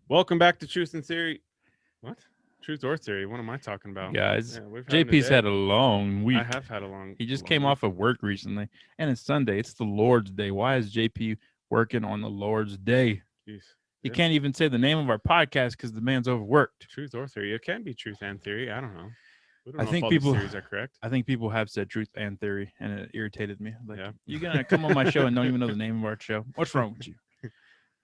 Welcome back to Truth and Theory. What? Truth or Theory? What am I talking about? Guys. Yeah, we've having a JP's day. had a long I week. have had a long, He just long came week. off of work recently, and it's Sunday. It's the Lord's Day. Why is JP working on the Lord's Day? Jeez. He Yeah. can't even say the name of our podcast because the man's overworked. Truth or Theory. It can be Truth and Theory. I don't know. We don't I know if think all these people, theories are correct. I think people have said truth and theory, and it irritated me. Like, Yeah. you're gonna come on my show and don't even know the name of our show. What's wrong with you?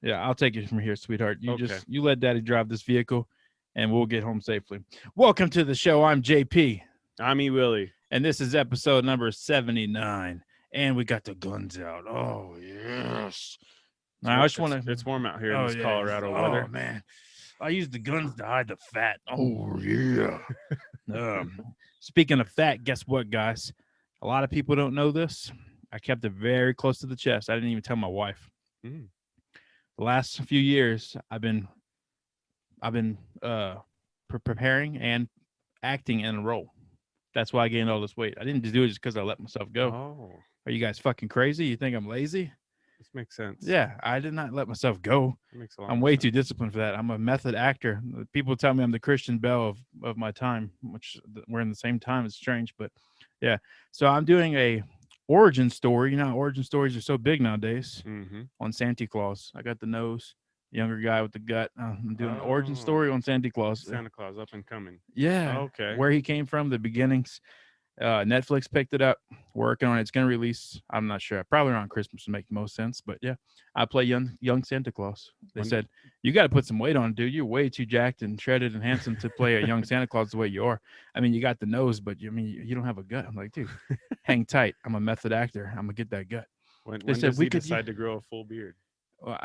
Yeah, I'll take it from here, sweetheart. Okay. You let Daddy drive this vehicle, and we'll get home safely. Welcome to the show. I'm JP. I'm E. Willie. And this is episode number 79. And we got the guns out. Oh, yes. I just want to. It's warm out here in Oh, this yeah. Colorado Oh, weather. man. I use the guns to hide the fat. Oh, yeah. Speaking of fat, guess what, guys? A lot of people don't know this. I kept it very close to the chest. I didn't even tell my wife. Mm. The last few years, I've been preparing and acting in a role. That's why I gained all this weight. I didn't just do it just because I let myself go. Oh, Are you guys fucking crazy? You think I'm lazy? this makes sense. Yeah, I did not let myself go. It makes a lot I'm more way sense. too disciplined for that. I'm a method actor. People tell me I'm the Christian Bell of my time, which we're in the same time. It's strange, but yeah. So I'm doing a origin story. You know, how origin stories are so big nowadays Mm-hmm. on Santa Claus. I got the nose, younger guy with the gut. I'm doing an origin Oh, story on Santa Claus. Santa Claus up and coming. Yeah, Okay. where he came from, the beginnings. Netflix picked it up, working on it. It's going to release. I'm not sure. Probably around Christmas would make the most sense. But yeah, I play young Santa Claus. They When said you got to put some weight on, dude. You're way too jacked and shredded and handsome to play a young Santa Claus the way you are. I mean, you got the nose, but you don't have a gut. I'm like, dude, hang tight. I'm a method actor. I'm gonna get that gut. They when said does we he could. decide to grow a full beard?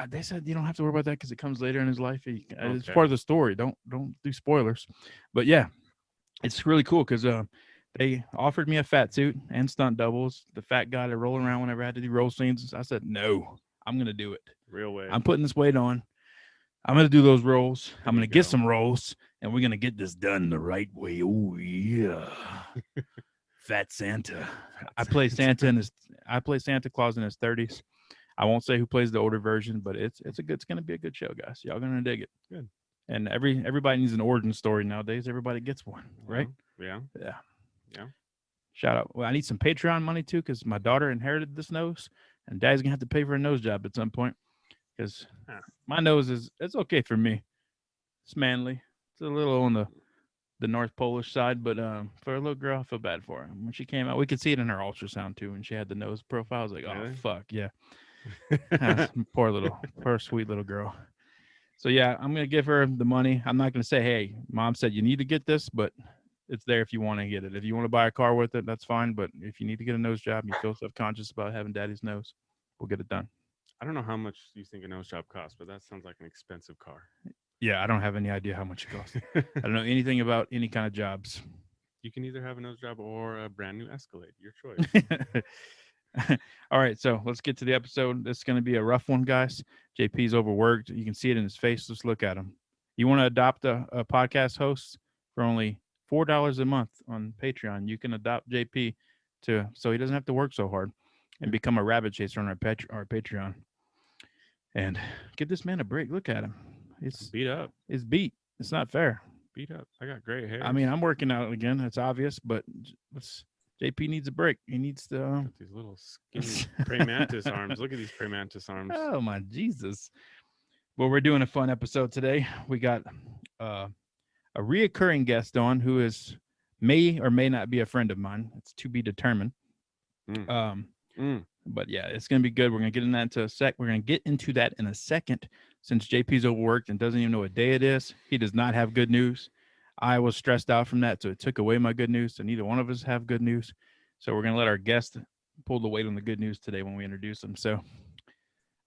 They said you don't have to worry about that because it comes later in his life. It's Okay. part of the story. Don't do spoilers. But yeah, it's really cool because they offered me a fat suit and stunt doubles. The fat guy to roll around whenever I had to do roll scenes. I said no, I'm gonna do it. Real way. I'm putting this weight on. I'm gonna do those rolls. There I'm you gonna get go. some rolls, and we're gonna get this done the right way. Oh yeah, Fat Santa. I play Santa in his. I play Santa Claus in his 30s. I won't say who plays the older version, but it's a good. It's gonna be a good show, guys. Y'all gonna dig it. Good. And everybody needs an origin story nowadays. Everybody gets one, right? Yeah. Yeah. Yeah. Shout out. Well, I need some Patreon money too because my daughter inherited this nose, and Dad's gonna have to pay for a nose job at some point because Huh. my nose is it's okay for me. It's manly. It's a little on the North Polish side, but for a little girl, I feel bad for her. When she came out, we could see it in her ultrasound too. When she had the nose profile, I was like, oh Really? fuck yeah, poor sweet little girl. So yeah, I'm gonna give her the money. I'm not gonna say, hey, mom said you need to get this, but it's there if you want to get it. If you want to buy a car with it, that's fine. But if you need to get a nose job, and you feel self-conscious about having daddy's nose, we'll get it done. I don't know how much you think a nose job costs, but that sounds like an expensive car. Yeah, I don't have any idea how much it costs. I don't know anything about any kind of jobs. You can either have a nose job or a brand new Escalade. Your choice. All right, so let's get to the episode. This is going to be a rough one, guys. JP's overworked. You can see it in his face. Just look at him. You want to adopt a podcast host for only $4 a month on Patreon? You can adopt JP so he doesn't have to work so hard and become a rabbit chaser on our Patreon. And give this man a break. Look at him. It's Beat up. it's beat. It's not fair. Beat up. I got gray hair. I mean, I'm working out again. It's obvious, but JP needs a break. He needs to. Got these little skinny praying mantis arms. Look at these praying mantis arms. Oh my Jesus! Well, we're doing a fun episode today. We got a reoccurring guest on who may or may not be a friend of mine. It's to be determined. Mm. But yeah, it's gonna be good. We're gonna get into that We're gonna get into that in a second. Since JP's overworked and doesn't even know what day it is, he does not have good news. I was stressed out from that, so it took away my good news. So neither one of us have good news. So we're gonna let our guest pull the weight on the good news today when we introduce them. So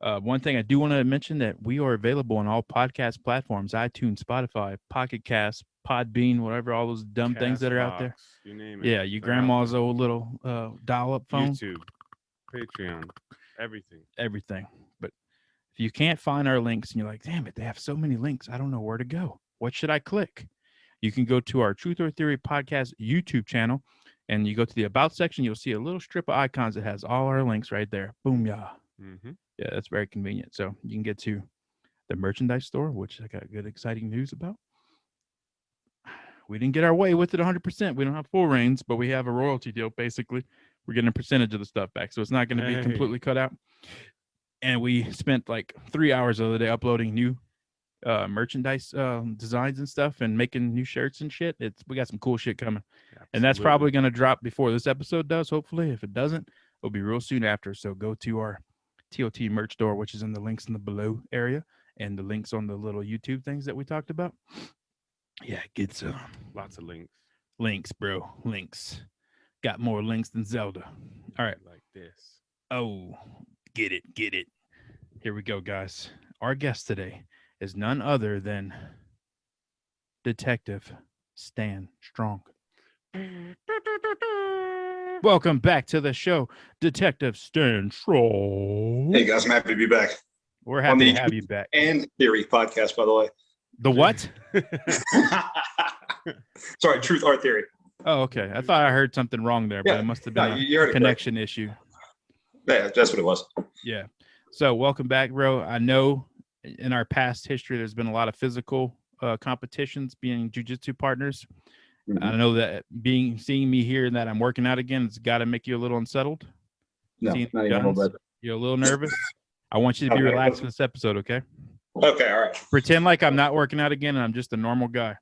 one thing I do want to mention that we are available on all podcast platforms: iTunes, Spotify, Pocket Cast, Podbean, whatever, all those dumb things that are out there. You name it. Yeah, your They're out grandma's there. old little dial-up phone. YouTube, Patreon, everything. Everything. But if you can't find our links and you're like, damn it, they have so many links, I don't know where to go. What should I click? You can go to our Truth or Theory podcast YouTube channel, and you go to the About section. You'll see a little strip of icons that has all our links right there. Boom, yeah. Mm-hmm. Yeah, that's very convenient. So you can get to the merchandise store, which I got good, exciting news about. We didn't get our way with it 100%. We don't have full reigns, but we have a royalty deal. Basically, we're getting a percentage of the stuff back, so it's not going to be completely cut out. And we spent like 3 hours of the day uploading new merchandise designs and stuff, and making new shirts and shit. We got some cool shit coming. Absolutely. And that's probably going to drop before this episode does. Hopefully, if it doesn't, it'll be real soon after. So go to our TOT merch store, which is in the links in the below area, and the links on the little YouTube things that we talked about. Yeah, get some. Lots of links. Links, bro. Links. Got more links than Zelda. All right. Like this. Oh, get it. Get it. Here we go, guys. Our guest today is none other than Detective Stan Strong. Welcome back to the show, Detective Stan Strong. Hey, guys. I'm happy to be back. We're happy to have you back. And Theory podcast, by the way. The what? Sorry, Truth or Theory. Oh, okay. I thought I heard something wrong there, but it must have been a connection issue. Yeah, that's what it was. Yeah. So welcome back, bro. I know in our past history, there's been a lot of physical competitions being jiu-jitsu partners. Mm-hmm. I know that seeing me here and that I'm working out again, it's got to make you a little unsettled. No, not even a little bit. You're a little nervous. I want you to be relaxed for this episode, okay? Okay, all right. Pretend like I'm not working out again and I'm just a normal guy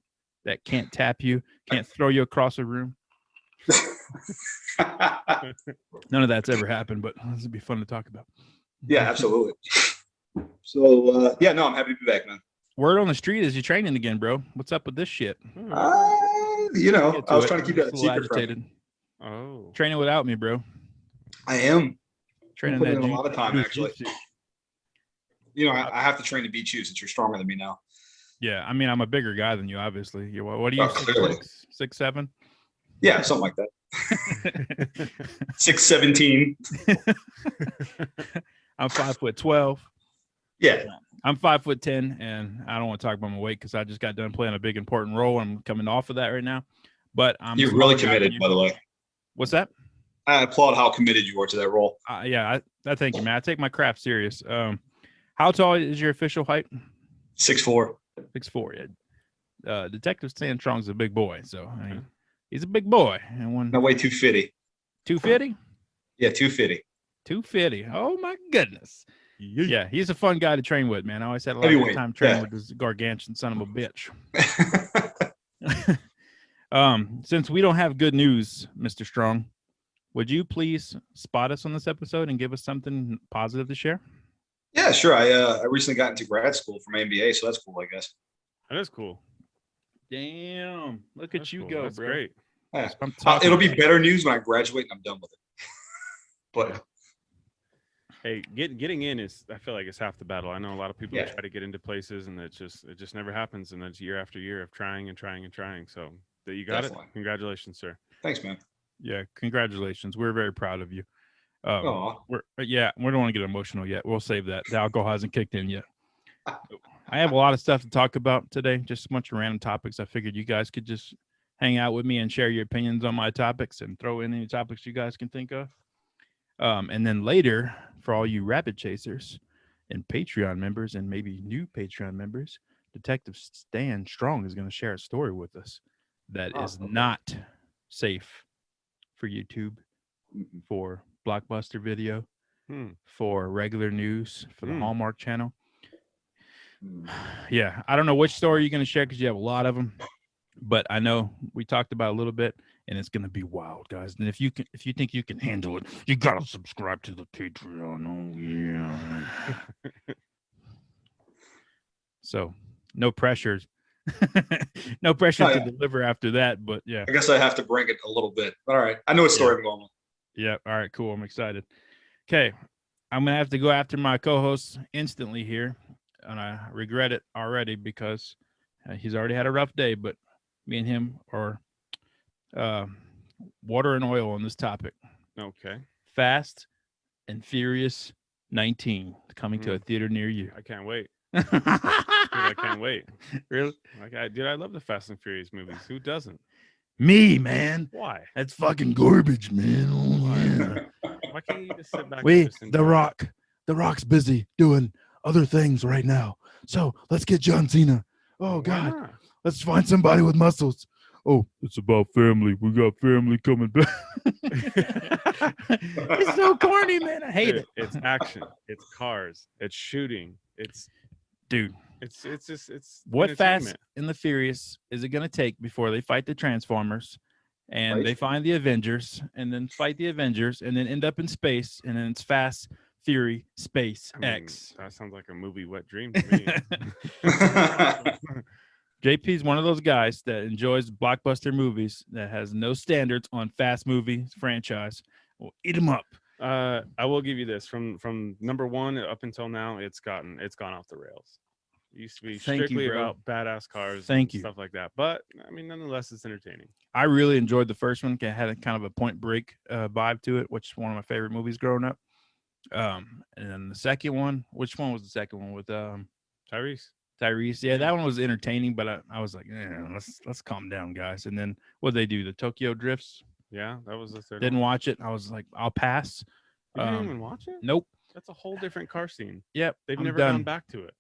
that can't tap you, can't throw you across a room. None of that's ever happened, but this would be fun to talk about. Yeah, absolutely. So, I'm happy to be back, man. Word on the street is you're training again, bro. What's up with this shit? I was trying to keep that secret. Agitated. Oh, training without me, bro. I am training putting in a lot of time, actually. I have to train to beat you since you're stronger than me now. Yeah, I mean, I'm a bigger guy than you, obviously. What are you, 6'6", 6'7"? Yeah, something like that. 6'17". I'm 5'12". Yeah. I'm 5'10", and I don't want to talk about my weight because I just got done playing a big important role. I'm coming off of that right now. But you're really committed, by the way. What's that? I applaud how committed you were to that role. I thank you, man. I take my craft serious. How tall is your official height? 6'4". 6'4". Yeah. Detective Stan Strong's a big boy, so I mean, he's a big boy. And I weigh 250. 250? Yeah, 250. 250. Oh my goodness. Yeah, he's a fun guy to train with, man. I always had a lot of time training with this gargantuan son of a bitch. Since we don't have good news, Mr. Strong, would you please spot us on this episode and give us something positive to share? Yeah, sure. I recently got into grad school for my MBA, so that's cool, I guess. That is cool. Damn, look at you go, that's bro. Great. Yeah. It'll be better news when I graduate and I'm done with it. But hey, getting in is, I feel like it's half the battle. I know a lot of people that try to get into places and it just never happens, and it's year after year of trying and trying and trying. So that you got Definitely. It. Congratulations, sir. Thanks, man. Yeah, congratulations. We're very proud of you. We don't want to get emotional yet. We'll save that. The alcohol hasn't kicked in yet. I have a lot of stuff to talk about today, just a bunch of random topics. I figured you guys could just hang out with me and share your opinions on my topics and throw in any topics you guys can think of. And then later, for all you rabbit chasers and Patreon members and maybe new Patreon members, Detective Stan Strong is going to share a story with us that is not safe for YouTube, for Blockbuster Video, for regular news, for the Hallmark Channel. Yeah, I don't know which story you're going to share because you have a lot of them, but I know we talked about a little bit, and it's going to be wild, guys. And if you think you can handle it, you got to subscribe to the Patreon. Oh yeah. So no pressures. No pressure to deliver after that, but yeah. I guess I have to bring it a little bit. All right. I know what story I'm going with. Yeah. All right, cool. I'm excited. Okay. I'm going to have to go after my co-host instantly here, and I regret it already because he's already had a rough day, but me and him are water and oil on this topic. Okay. Fast and Furious 19 coming to a theater near you. I can't wait. Dude, I can't wait. Really? I love the Fast and Furious movies. Who doesn't? Me, man. Why? That's fucking garbage, man. Oh, yeah. Why can't you just sit back? The Rock's busy doing other things right now. So let's get John Cena. Oh Why God, not? let's find somebody with muscles. Oh, it's about family. We got family coming back. It's so corny, man. I hate Dude, it. It's action. It's cars. It's shooting. Dude, It's just it's what Fast entertainment. and the Furious is it going to take before they fight the Transformers and Right. they find the Avengers and then fight the Avengers and then end up in space and then it's Fast Fury Space I mean, X. that sounds like a movie wet dream to me. JP's one of those guys that enjoys blockbuster movies that has no standards on fast movie franchise. We'll eat them up. I will give you this from number one up until now, it's gone off the rails. It used to be Thank you, strictly bro. about badass cars, Thank and you. stuff like that. But I mean, nonetheless, it's entertaining. I really enjoyed the first one. It had a kind of a Point Break vibe to it, which is one of my favorite movies growing up. And then the second one, which one was the second one with Tyrese. Tyrese? Yeah, that one was entertaining, but I was like, let's calm down, guys. And then what they do, the Tokyo Drifts. Yeah, that was the third Didn't one. watch it. I was like, I'll pass. You didn't even watch it? Nope. That's a whole different car scene. Yep. They've I'm never done. gone back to it.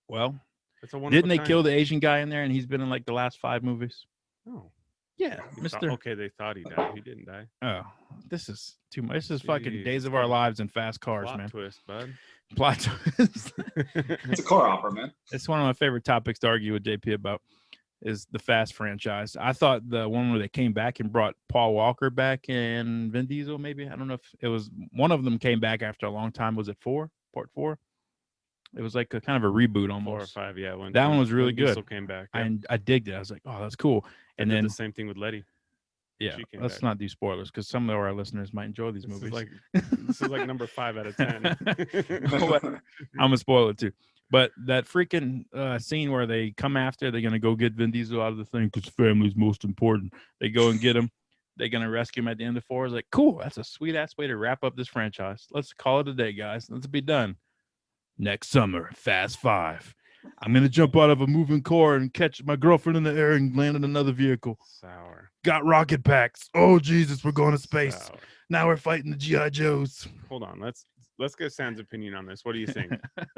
Well, It's a one. didn't they kill the Asian guy in there? And he's been in like the last 5 movies. Oh, Yeah, Mr. okay, they thought he died. He didn't die. Oh, this is too much. This is fucking Jeez, Days it's of Our called Lives and fast cars, Plot man. twist, bud. Plot twist. It's a car opera, man. It's one of my favorite topics to argue with JP about is the Fast franchise. I thought the one where they came back and brought Paul Walker back and Vin Diesel, maybe. I don't know if it was one of them came back after a long time. Was it 4? Part 4? It was like a kind of a reboot 4 or almost. 5, yeah. That one was really when Diesel good. came back. Yeah. And I digged it. I was like, oh, that's cool. And They did then the same thing with Letty. yeah, she came let's back. not do spoilers because some of our listeners might enjoy these This movies. is like number 5 out of 10. I'm gonna spoil it too. But that freaking scene where they come after, they're gonna go get Vin Diesel out of the thing because family's most important. They go and get him. They're gonna rescue him at the end of 4. It's like, cool. That's a sweet ass way to wrap up this franchise. Let's call it a day, guys. Let's be done. Next summer, Fast 5. I'm gonna jump out of a moving car and catch my girlfriend in the air and land in another vehicle. Sour. Got rocket packs. Oh Jesus, we're going to space. Sour. Now we're fighting the GI Joes. Hold on. Let's get Sam's opinion on this. What do you think?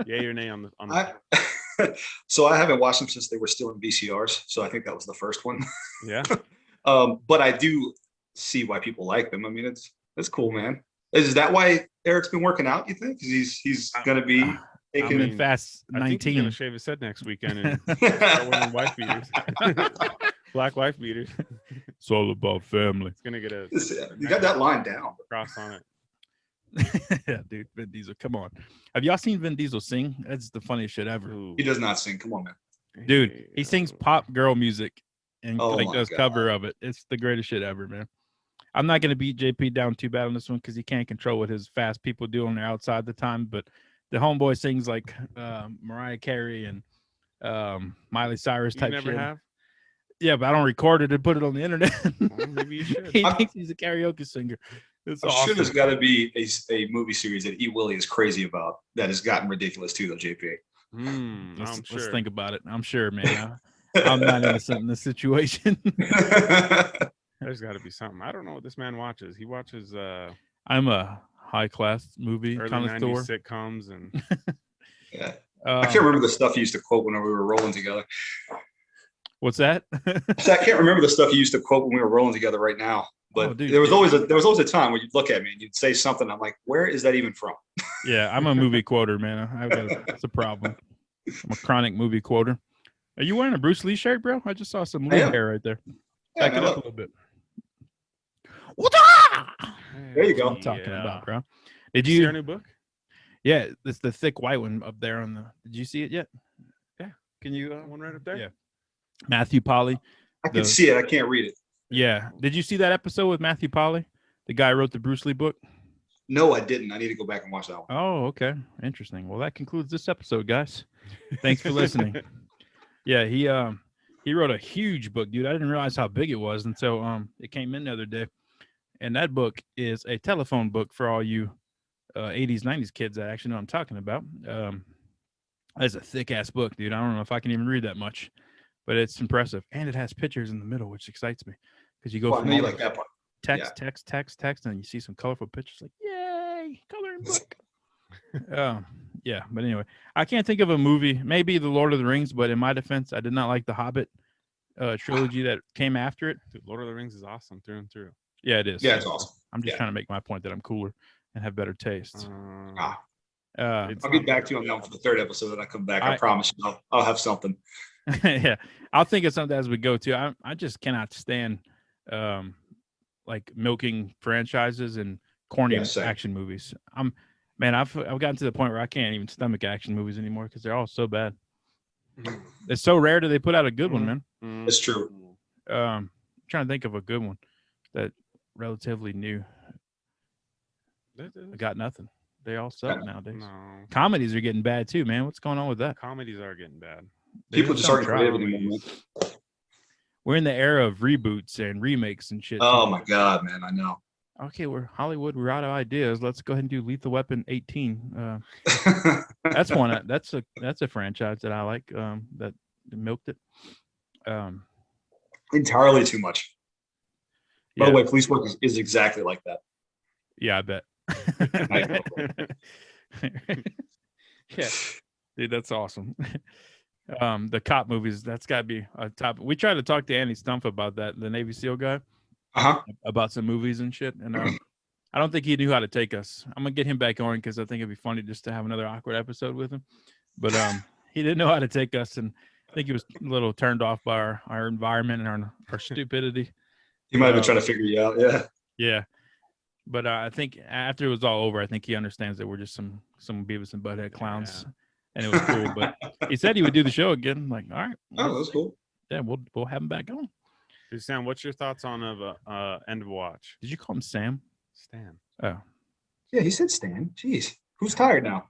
Yay or nay on the So I haven't watched them since they were still in VCRs. So I think that was the first one. Yeah. But I do see why people like them. I mean, it's cool, man. Is that why Eric's been working out? You think? 'Cause he's gonna be taking. I'm in Fast I think he's 19. gonna shave his head next weekend and start wearing wife beaters. Black wife beaters. It's all about family. It's gonna get a You got that line down. cross on it. Yeah, dude, Vin Diesel. Come on. Have y'all seen Vin Diesel sing? That's the funniest shit ever. Ooh. He does not sing. Come on, man. Dude, he sings pop girl music and Oh like my does God. cover of it. It's the greatest shit ever, man. I'm not gonna beat JP down too bad on this one because he can't control what his fast people do on the outside the time. But the homeboy sings like Mariah Carey and Miley Cyrus You type never shit. have? Yeah, but I don't record it and put it on the internet. Well, maybe you should. He thinks he's a karaoke singer. It's I'm sure awesome. there's got to be a movie series that E. Willie is crazy about that has gotten ridiculous too, though, JP. I'm Let's sure. think about it. I'm sure, man. I'm not innocent in this situation. There's got to be something. I don't know what this man watches. He watches I'm a high class movie early connoisseur. 90s sitcoms and Yeah. I can't remember the stuff he used to quote when we were rolling together. What's that? So I can't remember the stuff he used to quote when we were rolling together right now. But Oh, dude, there was yeah. always a time where you'd look at me and you'd say something. I'm like, where is that even from? Yeah, I'm a movie quoter, man. It's a problem. I'm a chronic movie quoter. Are you wearing a Bruce Lee shirt, bro? I just saw some Lee am. hair right there. Yeah, Back man, it up a look. little bit. There you go. What I'm talking Yeah. about, bro. Did Did you see our you? new book? Yeah, it's the thick white one up there on the. Did you see it yet? Yeah. Can you? One right up there? Yeah. Matthew Polly. I can The- see it. I can't read it. Yeah. Did you see that episode with Matthew Polly, the guy who wrote the Bruce Lee book? No, I didn't. I need to go back and watch that one. Oh, okay. Interesting. Well, that concludes this episode, guys. Thanks for listening. Yeah, he wrote a huge book, dude. I didn't realize how big it was until it came in the other day. And that book is a telephone book for all you 80s, 90s kids that actually know what I'm talking about. That's a thick ass book, dude. I don't know if I can even read that much, but it's impressive. And it has pictures in the middle, which excites me because you go Well, I from know you all like that part. text, Yeah. text, and you see some colorful pictures like, yay, coloring book. Yeah, but anyway, I can't think of a movie. Maybe The Lord of the Rings, but in my defense, I did not like the Hobbit trilogy that came after it. Dude, Lord of the Rings is awesome through and through. Yeah, it is. Yeah, it's awesome. I'm just trying to make my point that I'm cooler and have better taste. I'll get back to you on that for the third episode that I come back. I promise you, I'll have something. Yeah, I'll think of something as we go to. I just cannot stand like milking franchises and corny action movies. I've gotten to the point where I can't even stomach action movies anymore because they're all so bad. It's so rare that they put out a good one, man. It's true. I'm trying to think of a good one that relatively new. I got nothing. They all suck nowadays. No. Comedies are getting bad too, man. What's going on with that? Comedies are getting bad. People just aren't creative anymore. We're in the era of reboots and remakes and shit. Oh my god, man! I know. Okay, we're Hollywood. We're out of ideas. Let's go ahead and do Lethal Weapon 18. That's one. That's a franchise that I like. That milked it. Entirely too much. By the way, police work is exactly like that. Yeah, I bet. Yeah, dude, that's awesome. The cop movies, that's got to be a top. We tried to talk to Andy Stumpf about that, the Navy SEAL guy, about some movies and shit. And I don't think he knew how to take us. I'm gonna get him back on because I think it'd be funny just to have another awkward episode with him. But he didn't know how to take us, and I think he was a little turned off by our environment and our stupidity. He might have been trying to figure you out. Yeah. Yeah. But I think after it was all over, I think he understands that we're just some Beavis and Butthead clowns, and it was cool. But he said he would do the show again. I'm like, all right, that's cool. Yeah, we'll have him back on. Hey, Sam, what's your thoughts on End of Watch? Did you call him Sam? Stan. Oh, yeah, he said Stan. Jeez, who's tired now?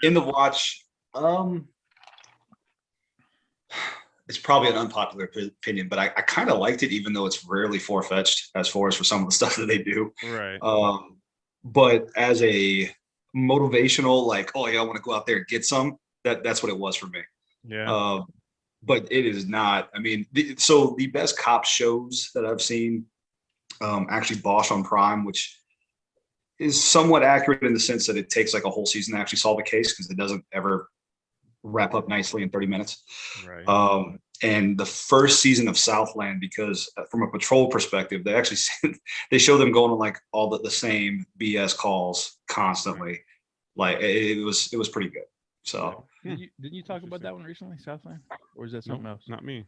End of Watch. It's probably an unpopular opinion, but I kind of liked it, even though it's rarely far-fetched as far as for some of the stuff that they do. Right. But as a motivational, like, oh yeah, I want to go out there and get some. That's what it was for me. Yeah. But it is not. I mean, the best cop shows that I've seen, actually Bosch on Prime, which is somewhat accurate in the sense that it takes like a whole season to actually solve a case because it doesn't ever wrap up nicely in 30 minutes. Right. And the first season of Southland, because from a patrol perspective, they actually they show them going on like all the same BS calls constantly. Like it was pretty good. So didn't you talk about that one recently, Southland, or is that something else? Not me.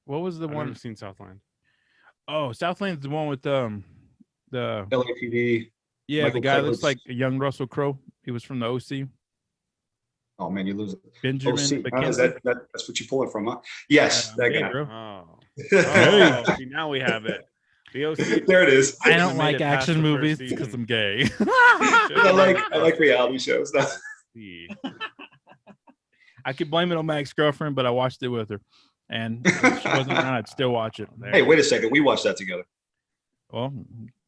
What was the one? I've never seen Southland. Oh, Southland's the one with the LAPD. Yeah, Michael the guy looks like a young Russell Crowe. He was from the OC. Oh man, you lose it. Benjamin that's what you pull it from, huh? Yes, that guy. Bro. Oh, see, now we have it. The OC. There it is. I don't like action movies because I'm gay. I like reality shows. I could blame it on my ex-girlfriend, but I watched it with her, and if she wasn't around, I'd still watch it. Hey, wait a second. We watched that together. Well,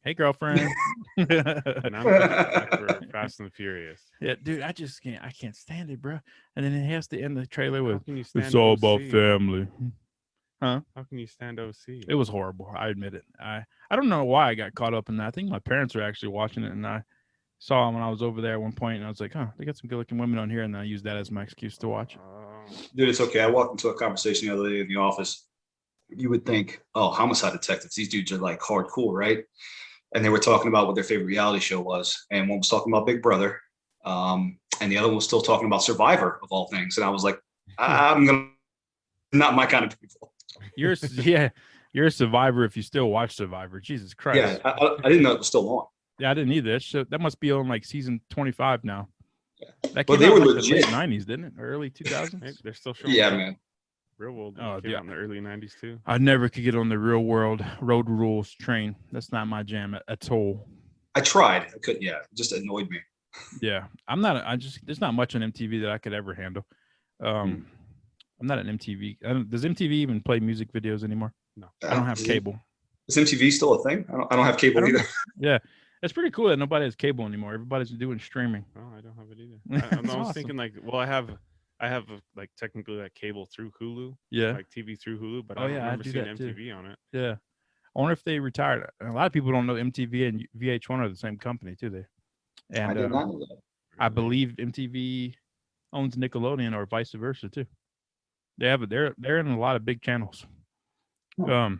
hey, girlfriend. And I'm back for Fast and the Furious. Yeah, dude, I can't stand it, bro. And then it has to end the trailer with, it's all about family. Huh? How can you stand OC? It was horrible. I admit it. I don't know why I got caught up in that. I think my parents were actually watching it, and I saw them when I was over there at one point, and I was like, they got some good-looking women on here, and I used that as my excuse to watch it. Dude, it's okay. I walked into a conversation the other day in the office. You would think, oh, homicide detectives, these dudes are like hardcore, right? And they were talking about what their favorite reality show was. And one was talking about Big Brother. And the other one was still talking about Survivor, of all things. And I was like, not my kind of people. You're a Survivor if you still watch Survivor. Jesus Christ. Yeah, I didn't know it was still on. Yeah, I didn't either. That must be on like season 25 now. Yeah. That came out in like the late 90s, didn't it? Or early 2000s? They're still showing. Yeah, man. Real World came out in the early 90s too. I never could get on the Real World Road Rules train. That's not my jam at all. I tried. I couldn't. Yeah, it just annoyed me. Yeah, there's not much on MTV that I could ever handle. I'm not an MTV. Does MTV even play music videos anymore? No, I don't have cable. Is MTV still a thing? I don't have cable either. Yeah, it's pretty cool that nobody has cable anymore. Everybody's doing streaming. Oh, I don't have it either. I was thinking like, well, I have like technically like cable through Hulu. Yeah. Like TV through Hulu, but I don't remember seeing MTV on it. Yeah. I wonder if they retired. A lot of people don't know MTV and VH1 are the same company too. And I did not know that. I believe MTV owns Nickelodeon, or vice versa too. They're in a lot of big channels. Yeah.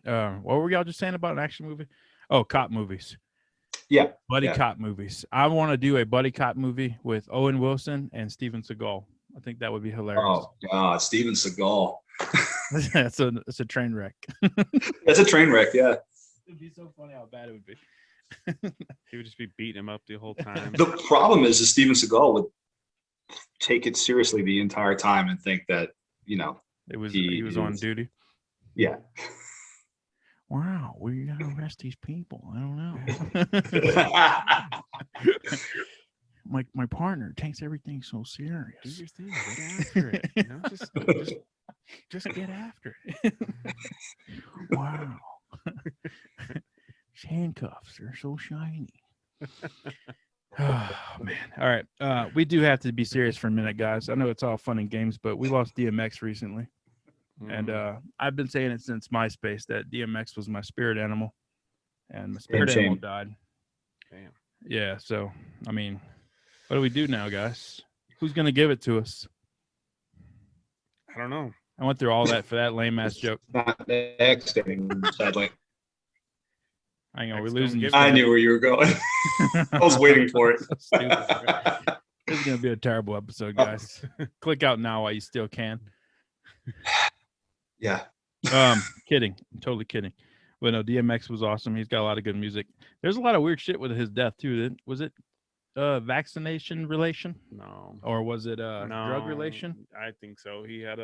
What were y'all just saying about an action movie? Oh, cop movies. Yeah. Buddy cop movies. I want to do a buddy cop movie with Owen Wilson and Steven Seagal. I think that would be hilarious. Oh God, Steven Seagal. That's a train wreck. That's a train wreck. Yeah. It'd be so funny how bad it would be. He would just be beating him up the whole time. The problem is that Steven Seagal would take it seriously the entire time and think that, he was on duty. Yeah. Wow, we gotta arrest these people. I don't know. my partner takes everything so serious. Do your thing, get after it. Just get after it. Wow. Handcuffs are so shiny. Oh man. All right. We do have to be serious for a minute, guys. I know it's all fun and games, but we lost DMX recently. And I've been saying it since MySpace that DMX was my spirit animal, and my spirit animal died. Damn. Yeah. So, I mean, what do we do now, guys? Who's going to give it to us? I don't know. I went through all that for that lame ass joke. Not the X anymore, sadly. Hang on, we're losing you. I knew where you were going. I was waiting for it. So stupid. This is going to be a terrible episode, guys. Click out now while you still can. Yeah. Kidding. I'm totally kidding. But no, DMX was awesome. He's got a lot of good music. There's a lot of weird shit with his death too. Was it vaccination relation? No. Or was it drug relation? I think so. He had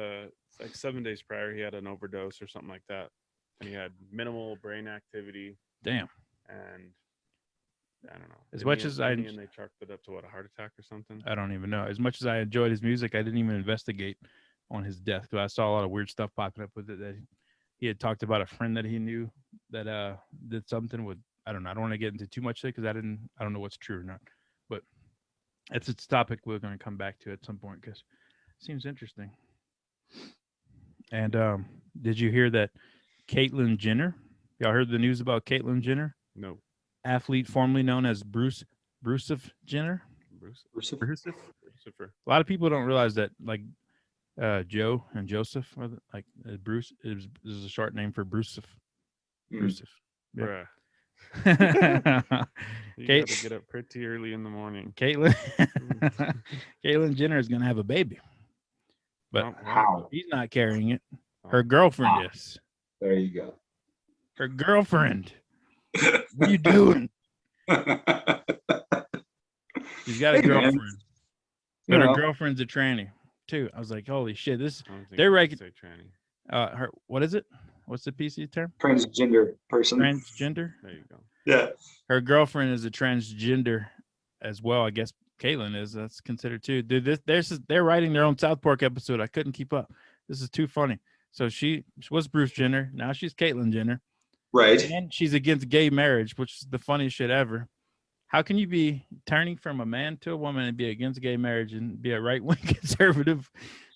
like 7 days prior, he had an overdose or something like that. And he had minimal brain activity. Damn. And I don't know. As much as and they chalked it up to what, a heart attack or something? I don't even know. As much as I enjoyed his music, I didn't even investigate on his death because I saw a lot of weird stuff popping up with it. That he had talked about a friend that he knew that did something with. I don't know. I don't want to get into too much because I don't know what's true or not. But it's a topic we're going to come back to at some point because it seems interesting. And did you hear that Caitlyn Jenner? Y'all heard the news about Caitlyn Jenner? No. Athlete formerly known as Bruce Jenner. Bruce. A lot of people don't realize that, like Joe and Joseph, are Bruce is a short name for Bruce. Bruce. Yeah. You gotta get up pretty early in the morning. Caitlyn Jenner is gonna have a baby, but how? He's not carrying it. Her girlfriend is. There you go. Her girlfriend. What are you doing? She's got a girlfriend. Man. But her girlfriend's a tranny too. I was like, holy shit! They're right. Her, what is it? What's the PC term? Transgender person. Transgender. There you go. Yeah. Her girlfriend is a transgender as well. I guess Caitlyn is. That's considered too. Dude, they're writing their own South Park episode. I couldn't keep up. This is too funny. So she was Bruce Jenner. Now she's Caitlyn Jenner. Right. And she's against gay marriage, which is the funniest shit ever. How can you be turning from a man to a woman and be against gay marriage and be a right-wing conservative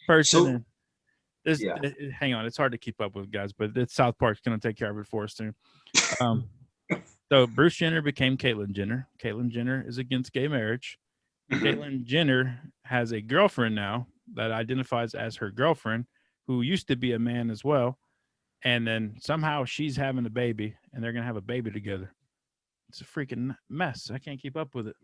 person? Hang on, it's hard to keep up with, guys, but South Park's going to take care of it for us soon. So Bruce Jenner became Caitlyn Jenner. Caitlyn Jenner is against gay marriage. Caitlyn Jenner has a girlfriend now that identifies as her girlfriend, who used to be a man as well. And then somehow she's having a baby, and they're going to have a baby together. It's a freaking mess. I can't keep up with it.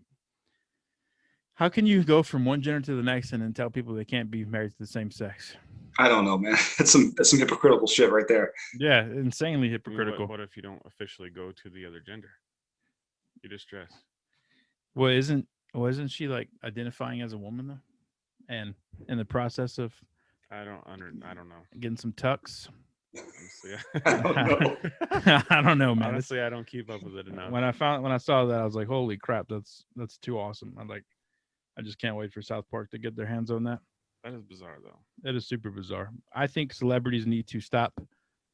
How can you go from one gender to the next and then tell people they can't be married to the same sex? I don't know, man. That's some hypocritical shit right there. Yeah, insanely hypocritical. What if you don't officially go to the other gender? You just dress. Well, isn't she like identifying as a woman though? And in the process of I don't know. Getting some tucks. Honestly, I don't know. I don't know, man. Honestly, I don't keep up with it enough. When I saw that, I was like, holy crap, that's too awesome. I just can't wait for South Park to get their hands on that. That is bizarre, though. That is super bizarre. I think celebrities need to stop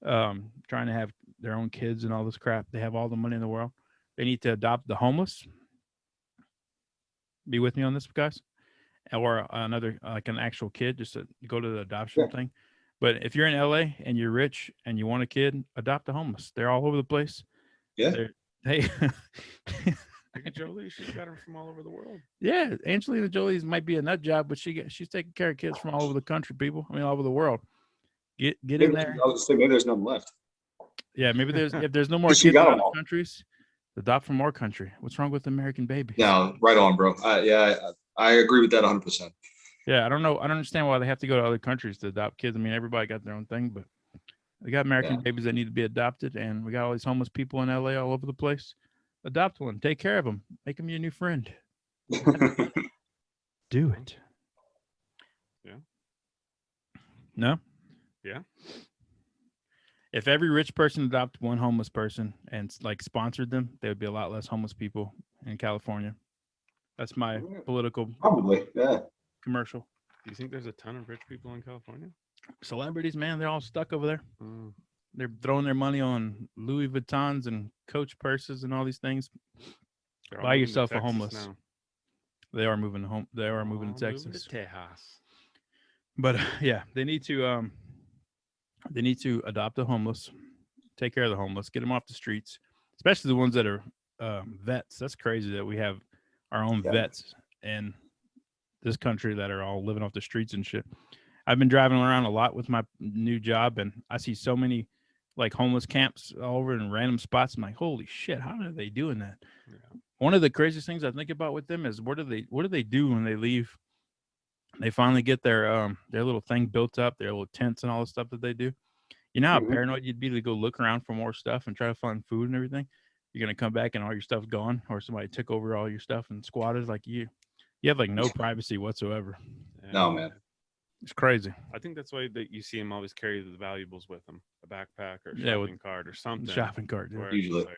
trying to have their own kids and all this crap. They have all the money in the world. They need to adopt the homeless. Be with me on this, guys? Or another, like an actual kid, just to go to the adoption thing. But if you're in LA and you're rich and you want a kid, adopt the homeless. They're all over the place. Yeah. Hey, Jolie. She's got them from all over the world. Yeah, Angelina Jolie's might be a nut job, but she's taking care of kids from all over the country, people. I mean, all over the world. Get in there. I was saying maybe there's none left. Yeah, maybe if there's no more kids She in got 'em other all. countries, adopt from more country. What's wrong with American babies? No, right on, bro. I agree with that 100%. Yeah, I don't know. I don't understand why they have to go to other countries to adopt kids. I mean, everybody got their own thing, but we got American babies that need to be adopted, and we got all these homeless people in LA all over the place. Adopt one, take care of them, make them your new friend. Do it. Yeah. No? Yeah. If every rich person adopted one homeless person and like sponsored them, there would be a lot less homeless people in California. That's my political Probably, yeah. commercial. Do you think there's a ton of rich people in California? Celebrities, man, they're all stuck over there. They're throwing their money on Louis Vuittons and Coach purses and all these things. Buy yourself a homeless. Now. They are moving home. They are moving to Texas. To Tejas. But yeah, they need to adopt the homeless, take care of the homeless, get them off the streets, especially the ones that are vets. That's crazy that we have our own vets in this country that are all living off the streets and shit. I've been driving around a lot with my new job, and I see so many like homeless camps all over in random spots. I'm like, holy shit, how are they doing that? Yeah. One of the craziest things I think about with them is what do they do when they leave? They finally get their little thing built up, their little tents and all the stuff that they do. You know how paranoid you'd be to go look around for more stuff and try to find food and everything? You're gonna come back and all your stuff's gone, or somebody took over all your stuff and squatted. Like you have like no privacy whatsoever. No, man. It's crazy. I think that's why that you see him always carry the valuables with him, a backpack or shopping cart or something. Shopping cart, usually. Like,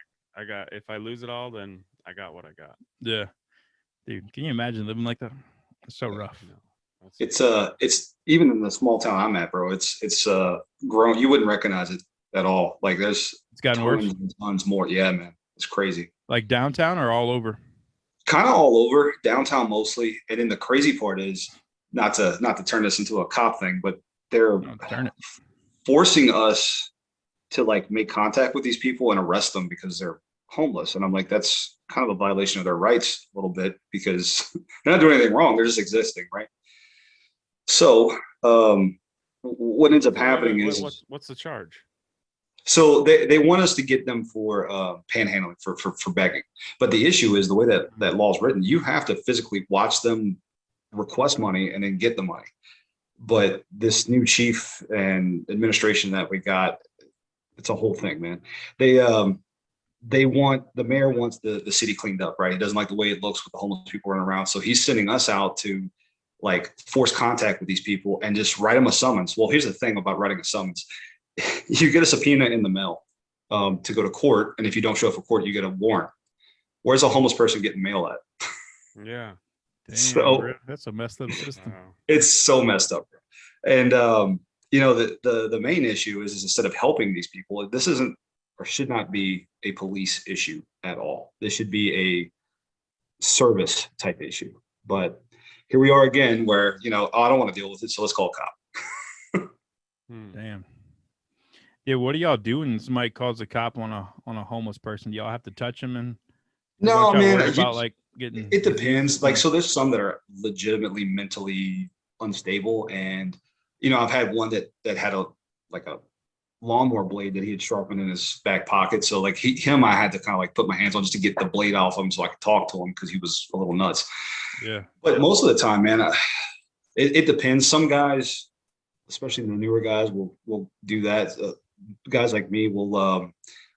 if I lose it all, then I got what I got. Yeah, dude, can you imagine living like that? It's so rough. No, it's even in the small town I'm at, bro. It's grown. You wouldn't recognize it at all. Like it's gotten worse. Tons more. Yeah, man, it's crazy. Like downtown or all over? Kind of all over. Downtown mostly. And then the crazy part is not to turn this into a cop thing, but they're forcing us to like make contact with these people and arrest them because they're homeless. And I'm like, that's kind of a violation of their rights a little bit because they're not doing anything wrong. They're just existing, right? So what ends up happening is what's the charge? So they want us to get them for panhandling for begging. But the issue is the way that law is written, you have to physically watch them request money and then get the money. But this new chief and administration that we got, it's a whole thing, man. The mayor wants the city cleaned up, right? He doesn't like the way it looks with the homeless people running around. So he's sending us out to like force contact with these people and just write them a summons. Well, here's the thing about writing a summons. You get a subpoena in the mail to go to court. And if you don't show up for court, you get a warrant. Where's a homeless person getting mail at? Yeah. Damn, so that's a messed up system. Wow. It's so messed up. And, the main issue is instead of helping these people, this isn't or should not be a police issue at all. This should be a service type issue. But here we are again where, I don't want to deal with it. So let's call a cop. Damn. Yeah. What do y'all do when somebody calls a cop on a homeless person? Do y'all have to touch him? And no, man, it depends. Like, so there's some that are legitimately mentally unstable. And, I've had one that had a lawnmower blade that he had sharpened in his back pocket. So like I had to kind of like put my hands on just to get the blade off him so I could talk to him because he was a little nuts. Yeah. But most of the time, man, it depends. Some guys, especially the newer guys, will do that. Guys like me will.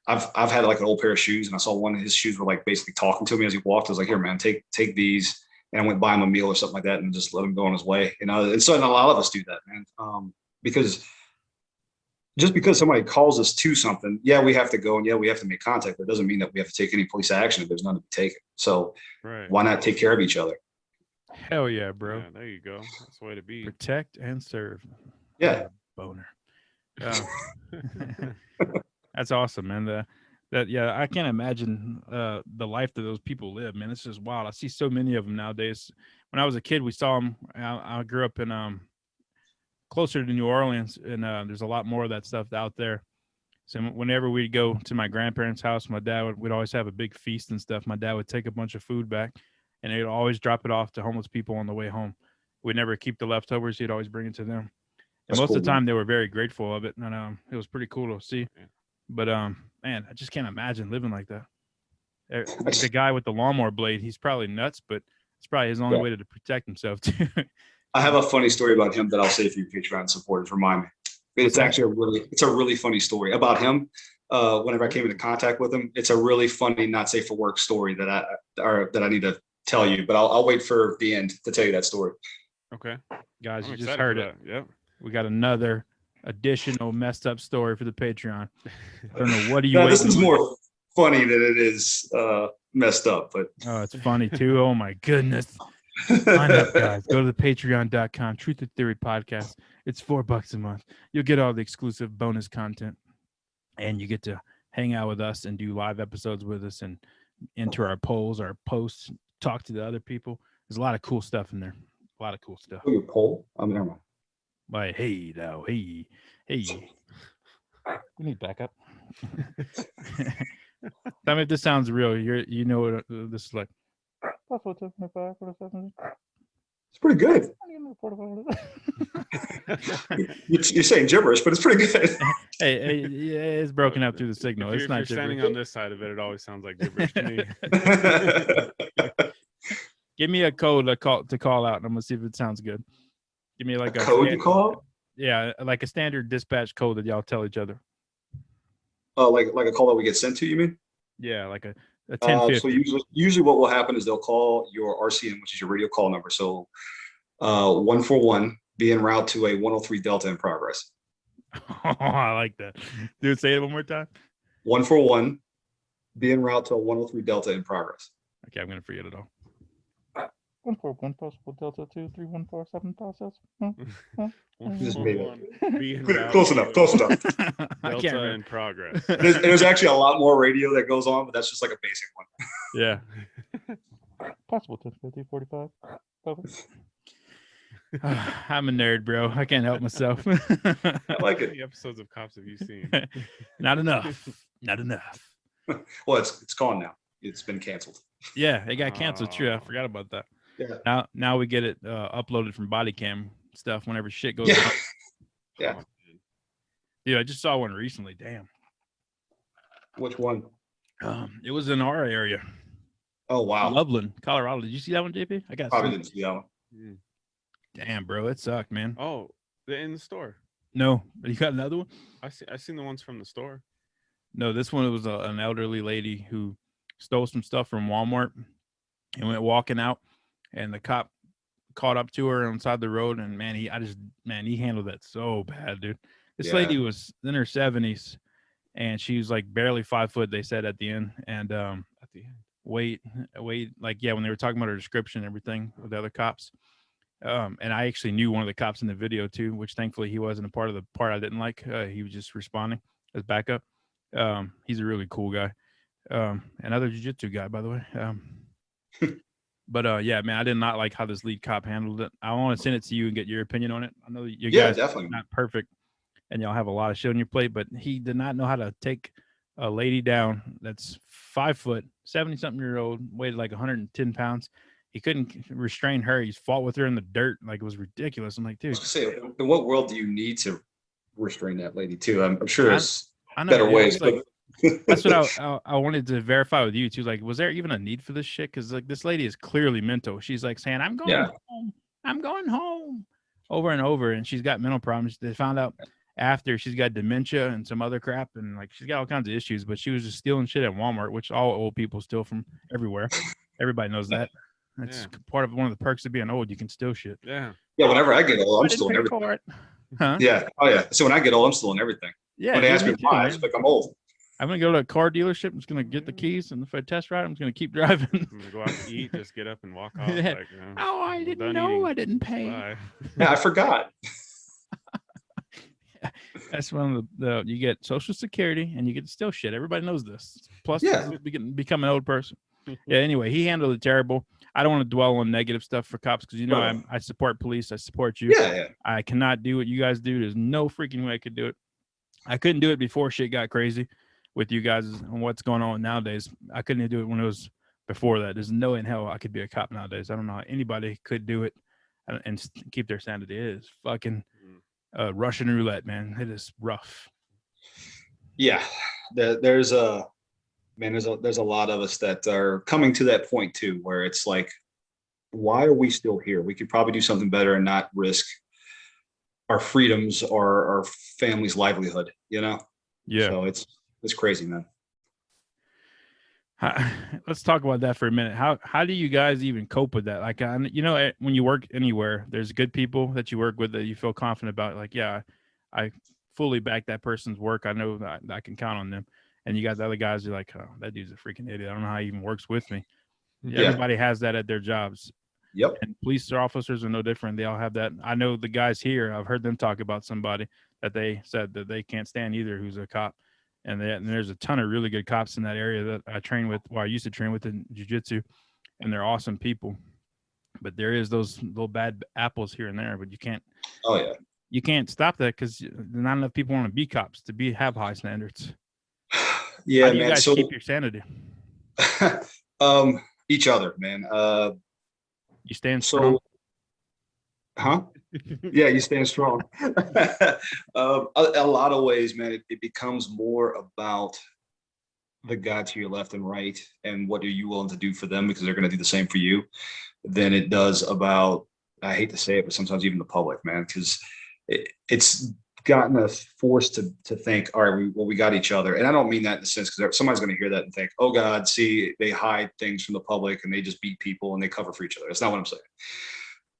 I've had like an old pair of shoes, and I saw one of his shoes were like basically talking to me as he walked. I was like, "Here, man, take these." And I went buy him a meal or something like that, and just let him go on his way. And so a lot of us do that, man, because. Just because somebody calls us to something, yeah, we have to go and yeah, we have to make contact, but it doesn't mean that we have to take any police action if there's none to be taken. So Why not take care of each other? Hell yeah, bro. Yeah, there you go. That's the way to be. Protect and serve. Yeah. Boner. That's awesome, man. I can't imagine the life that those people live, man. It's just wild. I see so many of them nowadays. When I was a kid, we saw them. I grew up in closer to New Orleans, and there's a lot more of that stuff out there. So whenever we'd go to my grandparents' house, my dad would always have a big feast and stuff. My dad would take a bunch of food back, and he'd always drop it off to homeless people on the way home. We'd never keep the leftovers. He'd always bring it to them. And most of the time, they were very grateful of it, and it was pretty cool to see. But man, I just can't imagine living like that. The guy with the lawnmower blade, he's probably nuts, but it's probably his only way to protect himself too. I have a funny story about him that I'll say for your Patreon supporters. Remind me. It's actually a really funny story about him. Whenever I came into contact with him, it's a really funny, not safe for work story that I need to tell you. But I'll wait for the end to tell you that story. Okay, guys, you just heard it. Yep. We got another additional messed up story for the Patreon. I don't know. What do you? This is more funny than it is messed up, but it's funny too. Oh my goodness. Sign up, guys. Go to the patreon.com, Truth or Theory Podcast. It's $4 a month. You'll get all the exclusive bonus content, and you get to hang out with us and do live episodes with us and enter our polls, our posts, talk to the other people. There's a lot of cool stuff in there. A lot of cool stuff. Your poll? Never mind. Like, hey, now, hey. We need backup. Tell me if this sounds real. You know what this is like. It's pretty good. You're saying gibberish, but it's pretty good. Hey, yeah, it's broken up through the signal. It's not if you're standing on this side of it, it always sounds like gibberish to me. Give me a code to call out, and I'm gonna see if it sounds good. Give me like a code to call. Yeah, like a standard dispatch code that y'all tell each other. Oh, like a call that we get sent to, you mean? Yeah, like a 1050. So usually what will happen is they'll call your RCN, which is your radio call number. So 141 be en route to a 103 Delta in progress. Oh, I like that. Dude, say it one more time. 141 be en route to a 103 Delta in progress. Okay, I'm gonna forget it all. 141 possible Delta 23147 process. Close enough. Delta in progress. There's actually a lot more radio that goes on, but that's just like a basic one. Yeah. Possible 1050 45. I'm a nerd, bro. I can't help myself. I like it. How many episodes of Cops have you seen? Not enough. Well, it's gone now. It's been canceled. Yeah, it got canceled. True. I forgot about that. Yeah. Now we get it uploaded from body cam stuff whenever shit goes on. Yeah. Dude, I just saw one recently. Damn. Which one? It was in our area. Oh wow. Loveland, Colorado. Did you see that one, JP? I got probably didn't see that one. Damn, bro, it sucked, man. Oh, they're in the store. No, you got another one? I seen the ones from the store. No, this one was an elderly lady who stole some stuff from Walmart and went walking out, and the cop caught up to her on the side of the road, and man, he handled that so bad, dude. This lady was in her 70s, and she was like barely 5 foot. They said at the end, and at the end, weight, like when they were talking about her description and everything with the other cops. And I actually knew one of the cops in the video too, which thankfully he wasn't a part of the part I didn't like. He was just responding as backup. He's a really cool guy. Another jiu-jitsu guy, by the way. But yeah, man, I did not like how this lead cop handled it. I want to send it to you and get your opinion on it. I know you guys are not perfect and y'all have a lot of shit on your plate, but he did not know how to take a lady down that's 5 foot, 70-something-year-old, weighed like 110 pounds. He couldn't restrain her. He's fought with her in the dirt. Like, it was ridiculous. I'm like, dude. I was gonna say, in what world do you need to restrain that lady too? I'm sure there's better ways. Like, that's what I wanted to verify with you too. Like, was there even a need for this shit? Because like this lady is clearly mental. She's like saying, "I'm going home. I'm going home," over and over, and she's got mental problems. They found out after she's got dementia and some other crap, and like she's got all kinds of issues. But she was just stealing shit at Walmart, which all old people steal from everywhere. Everybody knows that. That's part of one of the perks of being old. You can steal shit. Yeah. Whenever I get old, I'm stealing everything. Huh? Yeah. Oh yeah. So when I get old, I'm stealing everything. Yeah. When they ask me why, it's like I'm old. I'm gonna go to a car dealership. I'm just gonna get the keys, and if I test ride, I'm just gonna keep driving. I'm gonna go out to eat, just get up and walk off. Yeah. Like, oh, I didn't know. I didn't pay. Bye. Yeah, I forgot. That's one of the you get Social Security and you get to steal shit. Everybody knows this. Plus, become an old person. Yeah. Anyway, he handled it terrible. I don't want to dwell on negative stuff for cops because I support police. I support you. Yeah. I cannot do what you guys do. There's no freaking way I could do it. I couldn't do it before shit got crazy with you guys and what's going on nowadays. I couldn't do it when it was before that. There's no in hell I could be a cop nowadays. I don't know how anybody could do it and keep their sanity. It is fucking Russian roulette, man. It is rough. Yeah, there's a lot of us that are coming to that point too, where it's like, why are we still here? We could probably do something better and not risk our freedoms or our family's livelihood, you know? Yeah. So it's crazy, man. Let's talk about that for a minute. How do you guys even cope with that? Like, you know, when you work anywhere, there's good people that you work with that you feel confident about. Like, yeah, I fully back that person's work. I know that I can count on them. And you got the other guys who are like, oh, that dude's a freaking idiot. I don't know how he even works with me. Yeah. Everybody has that at their jobs. Yep. And police officers are no different. They all have that. I know the guys here, I've heard them talk about somebody that they said that they can't stand either who's a cop. And there's a ton of really good cops in that area that I train with, I used to train with in jiu-jitsu, and they're awesome people. But there is those little bad apples here and there, but you can't. Oh yeah. You can't stop that because not enough people want to be cops to have high standards. Yeah, how do you guys keep your sanity? Each other, man. You stand strong. Huh? Yeah, you stand strong. A lot of ways, man, it becomes more about the guy to your left and right and what are you willing to do for them, because they're going to do the same for you, than it does about, I hate to say it, but sometimes even the public, man, because it's gotten us forced to think, all right, we got each other. And I don't mean that in the sense, because somebody's going to hear that and think, oh God, see, they hide things from the public and they just beat people and they cover for each other. That's not what I'm saying.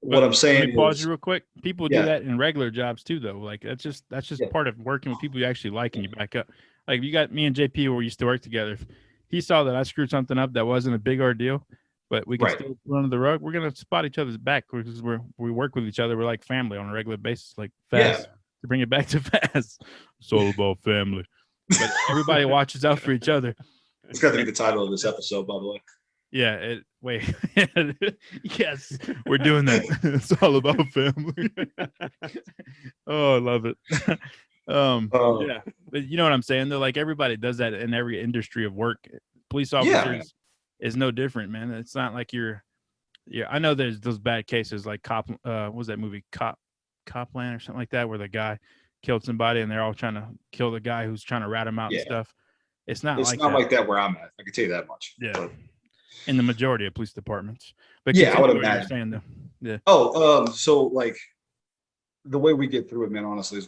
What I'm saying is, pause you real quick. People do that in regular jobs too, though. Like that's just part of working with people you actually like and you back up. Like you got me and JP where we used to work together. If he saw that I screwed something up that wasn't a big ordeal, but we can still run under the rug, we're gonna spot each other's back because we work with each other. We're like family on a regular basis, like fast. To bring it back to fast. It's all about family. But everybody watches out for each other. It's got to be the title of this episode, by the way. Yeah, wait. Yes, we're doing that. It's all about family. Oh, I love it. Yeah, but you know what I'm saying? Though, like everybody does that in every industry of work. Police officers is no different, man. It's not like you're. Yeah, I know there's those bad cases like Cop. What was that movie? Copland or something like that, where the guy killed somebody and they're all trying to kill the guy who's trying to rat him out and stuff. It's not like that where I'm at. I can tell you that much. Yeah. But in the majority of police departments. But yeah, I would imagine. Saying, though. Yeah. So like the way we get through it, man, honestly, is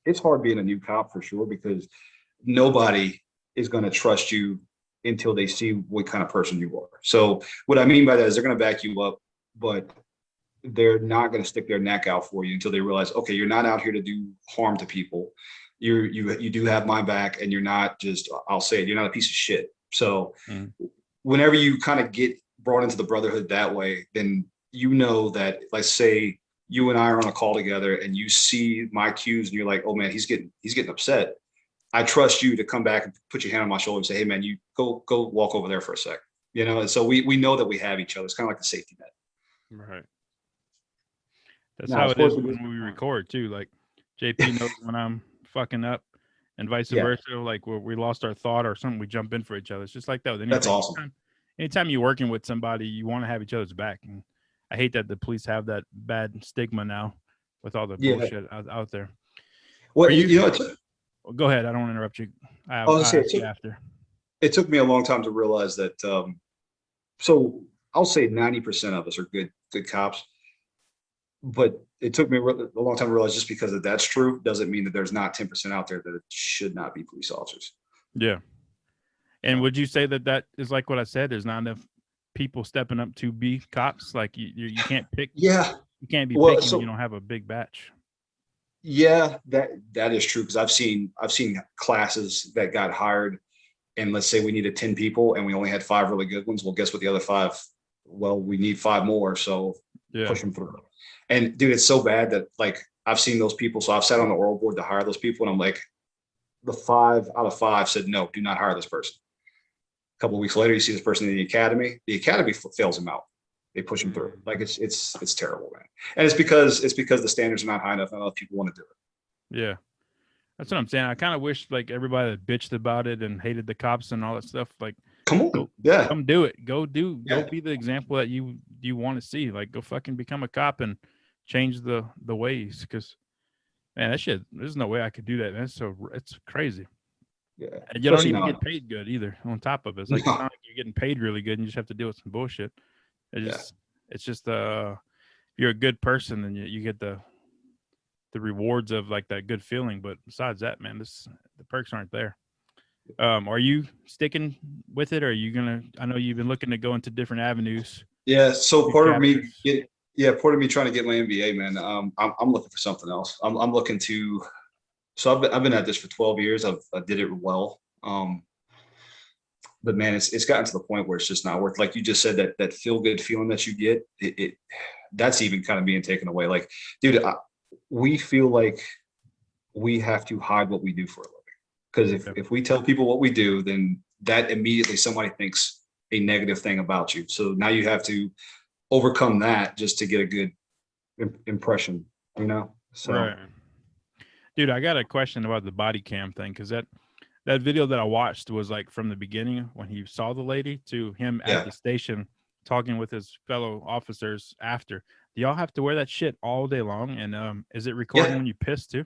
it's hard being a new cop for sure, because nobody is going to trust you until they see what kind of person you are. So what I mean by that is they're going to back you up, but they're not going to stick their neck out for you until they realize, okay, you're not out here to do harm to people. You do have my back, and you're not just, I'll say it, you're not a piece of shit. So whenever you kind of get brought into the brotherhood that way, then you know that, let's say you and I are on a call together and you see my cues and you're like, oh man, he's getting upset. I trust you to come back and put your hand on my shoulder and say, hey man, you go walk over there for a sec. You know, and so we know that we have each other. It's kind of like the safety net. Right. That's how it is when we record too. Like JP knows when I'm fucking up, and vice versa. Like where we lost our thought or something, we jump in for each other. It's just like that. That's awesome. Anytime you're working with somebody, you want to have each other's back. And I hate that the police have that bad stigma now with all the bullshit out there. Well, go ahead. I don't want to interrupt you. It took me a long time to realize that. So I'll say 90% of us are good cops. But it took me a long time to realize just because that's true doesn't mean that there's not 10% out there that should not be police officers. Yeah. And would you say that is like what I said? There's not enough people stepping up to be cops? Like you can't pick. Yeah. You can't be picky when you don't have a big batch. Yeah, that is true, because I've seen classes that got hired, and let's say we needed 10 people and we only had 5 really good ones. Well, guess what? The other 5, well, we need 5 more. So push them through. And dude, it's so bad that like I've seen those people. So I've sat on the oral board to hire those people, and I'm like, the 5 out of 5 said, no, do not hire this person. A couple of weeks later, you see this person in the academy fails him out. They push them through. Like it's terrible, man. And it's because the standards are not high enough. Not enough people want to do it. Yeah. That's what I'm saying. I kind of wish like everybody that bitched about it and hated the cops and all that stuff, like, come on, come do it. Go be the example that you want to see. Like, go fucking become a cop and change the ways. Because, man, that shit. There's no way I could do that. Man. It's crazy. Yeah, and you don't even get paid good either. On top of it, it's like, it's not like you're getting paid really good, and you just have to deal with some bullshit. It's just if you're a good person, then you get the rewards of like that good feeling. But besides that, man, the perks aren't there. Are you sticking with it, or are you gonna? I know you've been looking to go into different avenues. Yeah. So part of me trying to get my MBA, man. I'm looking for something else. I'm looking to. So I've been at this for 12 years. I did it well. But man, it's gotten to the point where it's just not worth. Like you just said, that feel good feeling that you get, that's even kind of being taken away. Like, dude, we feel like we have to hide what we do for a living. Because if we tell people what we do, then that immediately somebody thinks a negative thing about you. So now you have to overcome that just to get a good impression, you know? So, right. Dude, I got a question about the body cam thing, because that video that I watched was like from the beginning when he saw the lady to him at the station talking with his fellow officers after. Do y'all have to wear that shit all day long? And is it recording when you piss too?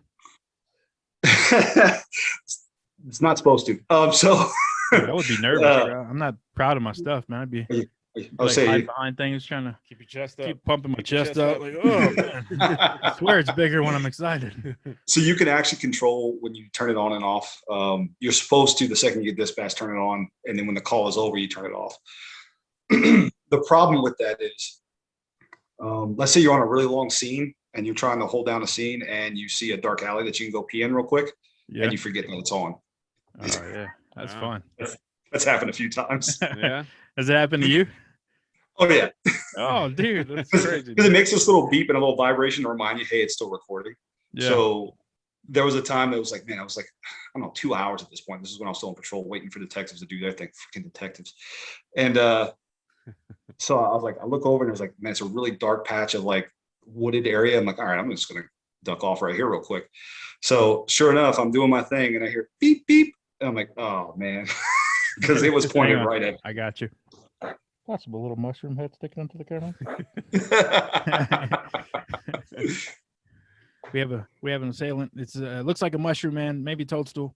It's not supposed to. So I would be nervous. I'm not proud of my stuff, man. I'd be hide behind things, trying to keep your chest up, keep pumping my chest up. Like, oh man, I swear it's bigger when I'm excited. So you can actually control when you turn it on and off. You're supposed to, the second you get dispatched, turn it on, and then when the call is over, you turn it off. The problem with that is, let's say you're on a really long scene and you're trying to hold down a scene, and you see a dark alley that you can go pee in real quick, and you forget that it's on. Oh yeah, that's fun. That's happened a few times. Yeah. Has it happened to you? Oh yeah. Oh dude, that's crazy. Because it makes this little beep and a little vibration to remind you, hey, it's still recording. Yeah. So there was a time that was like, man, I was like, I don't know, 2 hours at this point. This is when I was still on patrol, waiting for detectives to do their thing. Freaking detectives. And so I was like, I look over and there's like, man, it's a really dark patch of like wooded area. I'm like, all right, I'm just gonna duck off right here real quick. So sure enough, I'm doing my thing and I hear beep beep. And I'm like, oh man, because it was pointed right at me. I got you. Possible little mushroom head sticking into the camera. we have an assailant. It's looks like a mushroom man, maybe toadstool.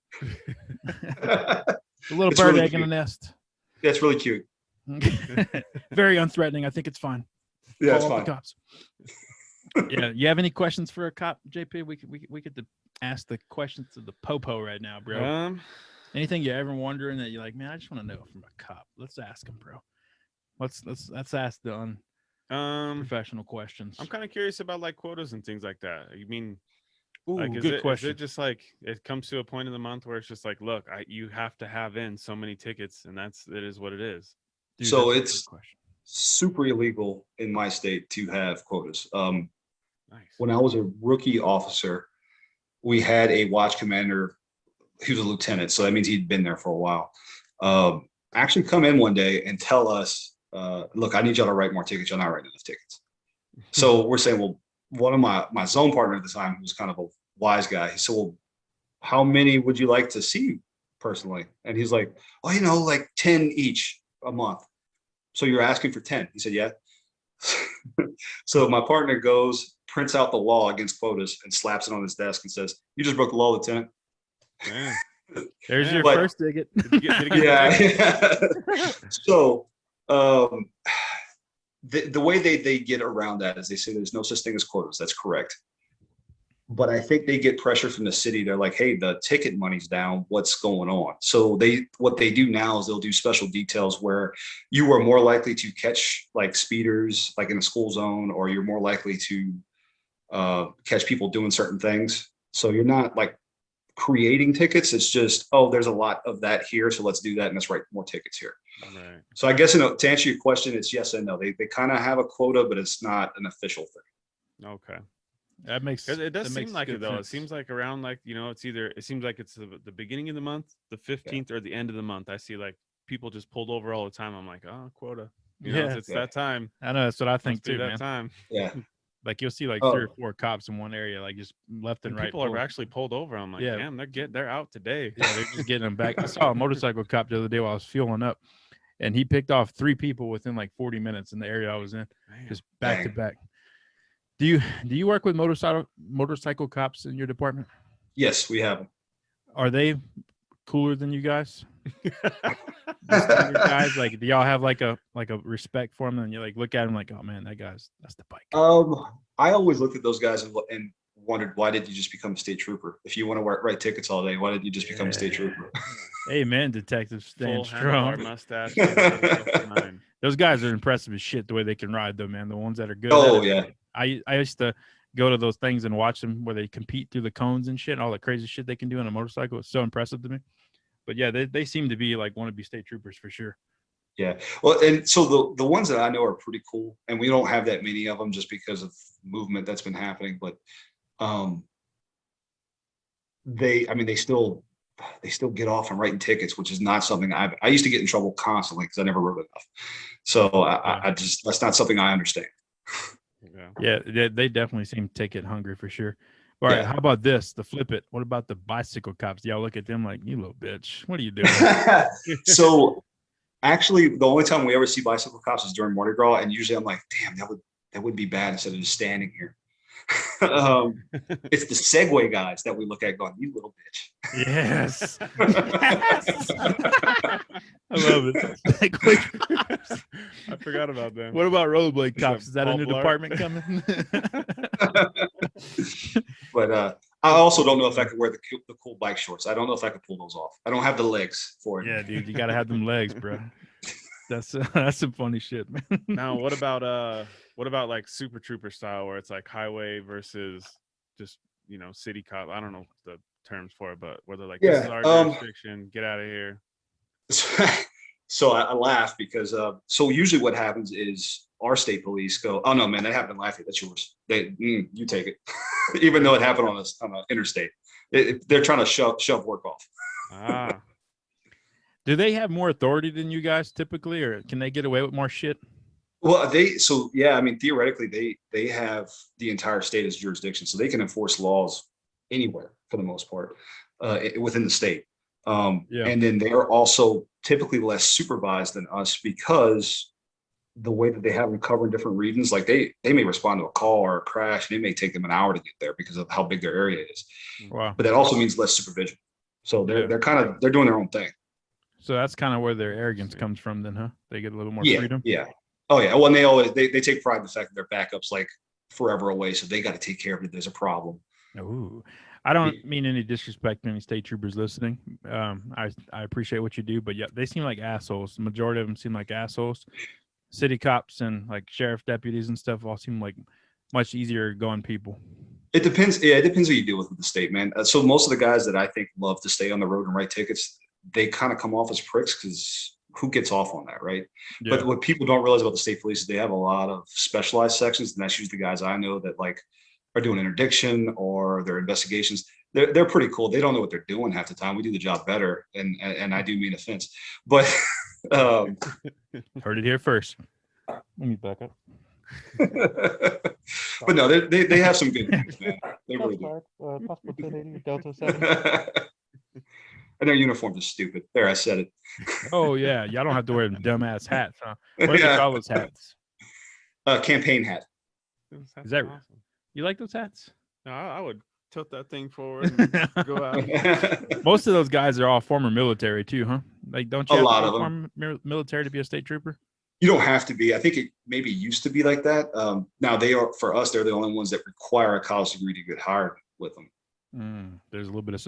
A little bird really egg in the nest. Yeah, it's really cute. Very unthreatening. I think it's fine. Yeah, it's fine. The cops. Yeah, you have any questions for a cop, JP? We could ask the questions to the popo right now, bro. Anything you're ever wondering that you're like, man, I just want to know from a cop. Let's ask him, bro. Let's ask the professional questions. I'm kind of curious about like quotas and things like that. You mean, like, good question. Is it just like it comes to a point in the month where it's just like, look, you have to have in so many tickets, and it is what it is. Dude, so it's super illegal in my state to have quotas. Nice. When I was a rookie officer, we had a watch commander. He was a lieutenant, so that means he'd been there for a while. Actually come in one day and tell us, look, I need y'all to write more tickets. Y'all not writing enough tickets. So we're saying, well, one of my zone partner at the time, who was kind of a wise guy, he said, well, how many would you like to see personally? And he's like, oh, like 10 each a month. So you're asking for 10? He said, yeah. So my partner goes, prints out the law against quotas and slaps it on his desk and says, you just broke the law, Lieutenant. Yeah. There's your first ticket. Yeah. So the way they get around that is they say there's no such thing as quotas. That's correct. But I think they get pressure from the city. They're like, hey, the ticket money's down. What's going on? So what they do now is they'll do special details where you are more likely to catch like speeders, like in a school zone, or you're more likely to catch people doing certain things. So you're not like creating tickets. It's just, oh, there's a lot of that here, so let's do that and let's write more tickets here. Right. So I guess to answer your question, it's yes and no. They kind of have a quota, but it's not an official thing. Okay. That makes it does seem like it though. Sense. It seems like around like it seems like it's the beginning of the month, the 15th, or the end of the month. I see like people just pulled over all the time. I'm like, oh, quota. You know, it's that time. I know, that's what I think too, that man. time. Yeah. Like you'll see like 3 or 4 cops in one area, like just left and right. People are actually pulled over. I'm like, damn, they're out today. Yeah, they're just getting them back. I saw a motorcycle cop the other day while I was fueling up, and he picked off 3 people within like 40 minutes in the area I was in, just back to back. Do you work with motorcycle cops in your department? Yes, we have them. Are they cooler than you guys? Guys, like, do y'all have like a respect for them, and you like look at them like, oh man, that's the bike. I always looked at those guys and wondered, why did you just become a state trooper? If you want to write tickets all day, why did you just become a state trooper? Amen, detective, staying strong. Mustache. Those guys are impressive as shit the way they can ride, though, man. The ones that are good. Oh yeah. I used to go to those things and watch them where they compete through the cones and shit, all the crazy shit they can do on a motorcycle. It's so impressive to me. But yeah, they seem to be like want to be state troopers for sure. Yeah. Well, and so the ones that I know are pretty cool, and we don't have that many of them just because of movement that's been happening. But they still get off on writing tickets, which is not something I used to get in trouble constantly because I never wrote enough. So I just, that's not something I understand. Yeah, they definitely seem ticket hungry for sure. All right, how about this? The flip it. What about the bicycle cops? Y'all look at them like, you little bitch. What are you doing? So actually, the only time we ever see bicycle cops is during Mardi Gras, and usually I'm like, damn, that would be bad instead of just standing here. It's the Segway guys that we look at going, you little bitch. Yes. Yes. I love it. Segway. I forgot about them. What about rollerblade cops? Is that a new department coming? But I also don't know if I could wear the cool bike shorts. I don't know if I could pull those off. I don't have the legs for it. Yeah, dude, you got to have them legs, bro. That's some funny shit, man. Now, what about like Super Trooper style, where it's like highway versus just, you know, city cop? I don't know the terms for it, but where they're like, this is our jurisdiction, get out of here. So I laugh because so usually what happens is our state police go, oh no, man, that happened in Lafayette. That's yours. You take it, even though it happened on an interstate. They're trying to shove work off. Do they have more authority than you guys typically, or can they get away with more shit? Well, I mean, theoretically, they have the entire state as jurisdiction, so they can enforce laws anywhere for the most part within the state. And then they're also typically less supervised than us because the way that they have them covered in different regions, like they may respond to a call or a crash, and it may take them an hour to get there because of how big their area is. Wow. But that also means less supervision. So they're doing their own thing. So that's kind of where their arrogance comes from then, huh? They get a little more freedom. Yeah. Oh yeah. Well, and they take pride in the fact that their backup's like forever away. So they got to take care of it if there's a problem. Ooh. I don't mean any disrespect to any state troopers listening. I appreciate what you do, but yeah, they seem like assholes. The majority of them seem like assholes. City cops and like sheriff deputies and stuff all seem like much easier going people. It depends. Yeah, it depends who you deal with the state, man. So most of the guys that I think love to stay on the road and write tickets, they kind of come off as pricks because who gets off on that, right? Yeah. But what people don't realize about the state police is they have a lot of specialized sections, and that's usually the guys I know that like are doing interdiction or their investigations. They're pretty cool. They don't know what they're doing half the time. We do the job better, and I do mean offense, but heard it here first. Let me back up. But no, they have some good things, man. They really do. Possible 1080 Delta 7. And their uniforms are stupid. There, I said it. Oh yeah, y'all don't have to wear them dumbass hats, huh? What do they call those hats? Campaign hat. Is that awesome? You like those hats? No, I would tilt that thing forward and go out. Most of those guys are all former military too, huh? Like, don't you have a lot to of be former military to be a state trooper? You don't have to be. I think it maybe used to be like that. Now for us, they're the only ones that require a college degree to get hired with them. There's a little bit of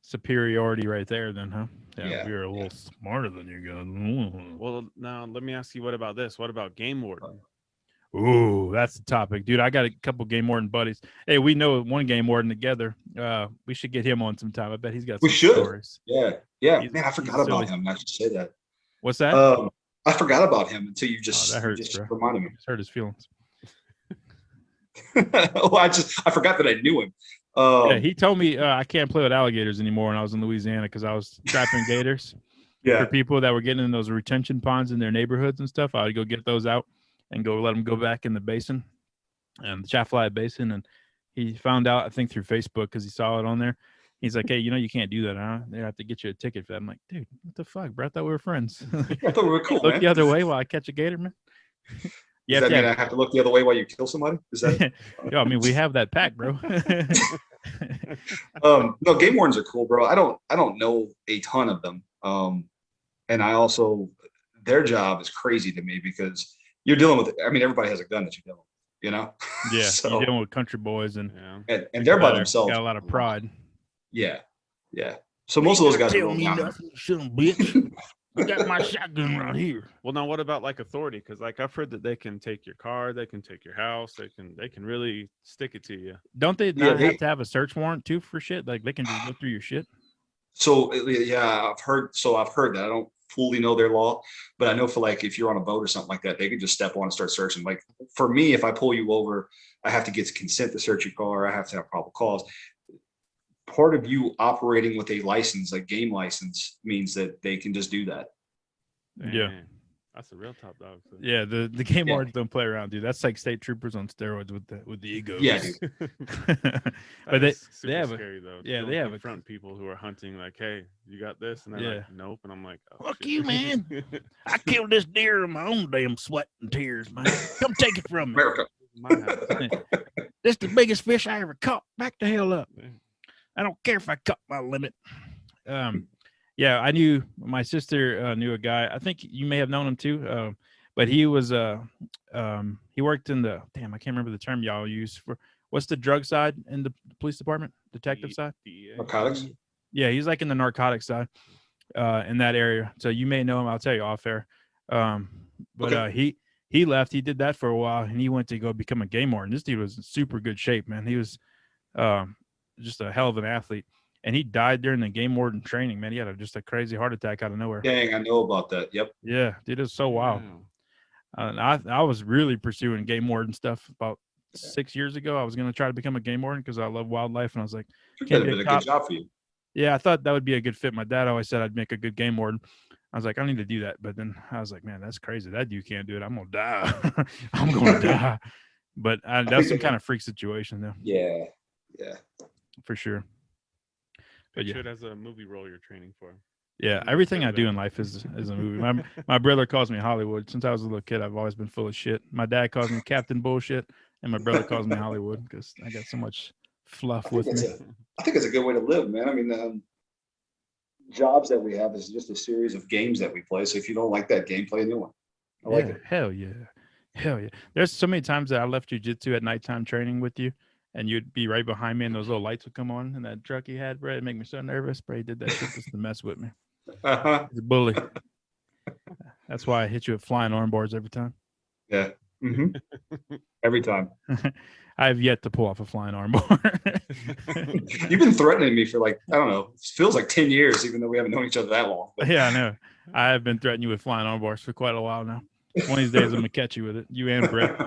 superiority right there then, huh? Yeah. We're a little smarter than you guys. Well, now let me ask you, what about this? What about game warden? Ooh, that's the topic, dude. I got a couple game warden buddies. Hey, we know one game warden together. We should get him on sometime. I bet he's got some stories. Yeah. Man, I forgot about him. I should say that. What's that? I forgot about him until you just, that hurts, just reminded me. Just hurt his feelings. Well, I forgot that I knew him. Yeah, he told me I can't play with alligators anymore when I was in Louisiana because I was trapping gators. for people that were getting in those retention ponds in their neighborhoods and stuff. I would go get those out and go let them go back in the basin, and the Chaffalaya Basin. And he found out, I think through Facebook, because he saw it on there. He's like, hey, you can't do that, huh? They have to get you a ticket for that. I'm like, dude, what the fuck, bro? I thought we were friends. I thought we were cool, Look man. the other way while I catch a gator, man. Does that mean I have to look the other way while you kill somebody? Is that? Yeah, I mean, we have that pack, bro. No, game wardens are cool, bro. I don't know a ton of them. And I also, their job is crazy to me because you're dealing with, I mean, everybody has a gun that you're dealing with, Yeah, so, you're dealing with country boys and they're by themselves. Got a lot of pride. Yeah. So most of those guys tell me nothing, son, bitch. I got my shotgun right here. Well, now what about like authority? Because like I've heard that they can take your car, they can take your house, they can really stick it to you. Don't they not have to have a search warrant too for shit? Like they can just go through your shit. So yeah, I've heard that. I don't fully know their law, but I know for like if you're on a boat or something like that, they could just step on and start searching. Like for me, if I pull you over, I have to get consent to search your car. I have to have probable cause. Part of you operating with a license, a game license, means that they can just do that. Yeah. That's a real top dog. So. Yeah, the game wardens don't play around, dude. That's like state troopers on steroids with the egos. Yeah, dude. But they have scary though. Yeah, they have front people who are hunting like, hey, you got this, and they're like, nope, and I'm like, fuck you, man. I killed this deer in my own damn sweat and tears, man. Come take it from me. America. This is the biggest fish I ever caught. Back the hell up. I don't care if I cut my limit. Yeah, I knew my sister knew a guy. I think you may have known him too. But he was he worked in the I can't remember the term y'all use for what's the drug side in the police department, detective side? Narcotics. Yeah, he's like in the narcotics side in that area. So you may know him. I'll tell you off air. But he left. He did that for a while, and he went to go become a game warden. This dude was in super good shape, man. He was just a hell of an athlete, and he died during the game warden training. Man, he had just a crazy heart attack out of nowhere. Dang, I know about that. Yep. Yeah, dude, it was so wild. I was really pursuing game warden stuff about 6 years ago. I was going to try to become a game warden because I love wildlife, and I was like, that'd be a good job for you. Yeah, I thought that would be a good fit. My dad always said I'd make a good game warden. I was like, I need to do that. But then I was like, man, that's crazy. That dude can't do it. I'm going to die. I'm going to die. But that's some kind of freak situation, though. Yeah. For sure. But yeah, as a movie role you're training for. Yeah, everything I do in life is a movie. My brother calls me Hollywood. Since I was a little kid, I've always been full of shit. My dad calls me Captain Bullshit, and my brother calls me Hollywood because I got so much fluff with me. I think it's a good way to live, man. I mean, jobs that we have is just a series of games that we play. So if you don't like that game, play a new one. I like it. Hell yeah. There's so many times that I left jujitsu at nighttime training with you, and you'd be right behind me, and those little lights would come on, and that truck he had, bro, it'd make me so nervous. Bro, he did that shit just to mess with me. He's a bully. That's why I hit you with flying arm bars every time. Yeah. Mm-hmm. Every time. I have yet to pull off a flying arm bar. You've been threatening me for like, I don't know, it feels like 10 years, even though we haven't known each other that long. But. Yeah, I know. I have been threatening you with flying arm bars for quite a while now. One of these days, I'm going to catch you with it. You and Brett.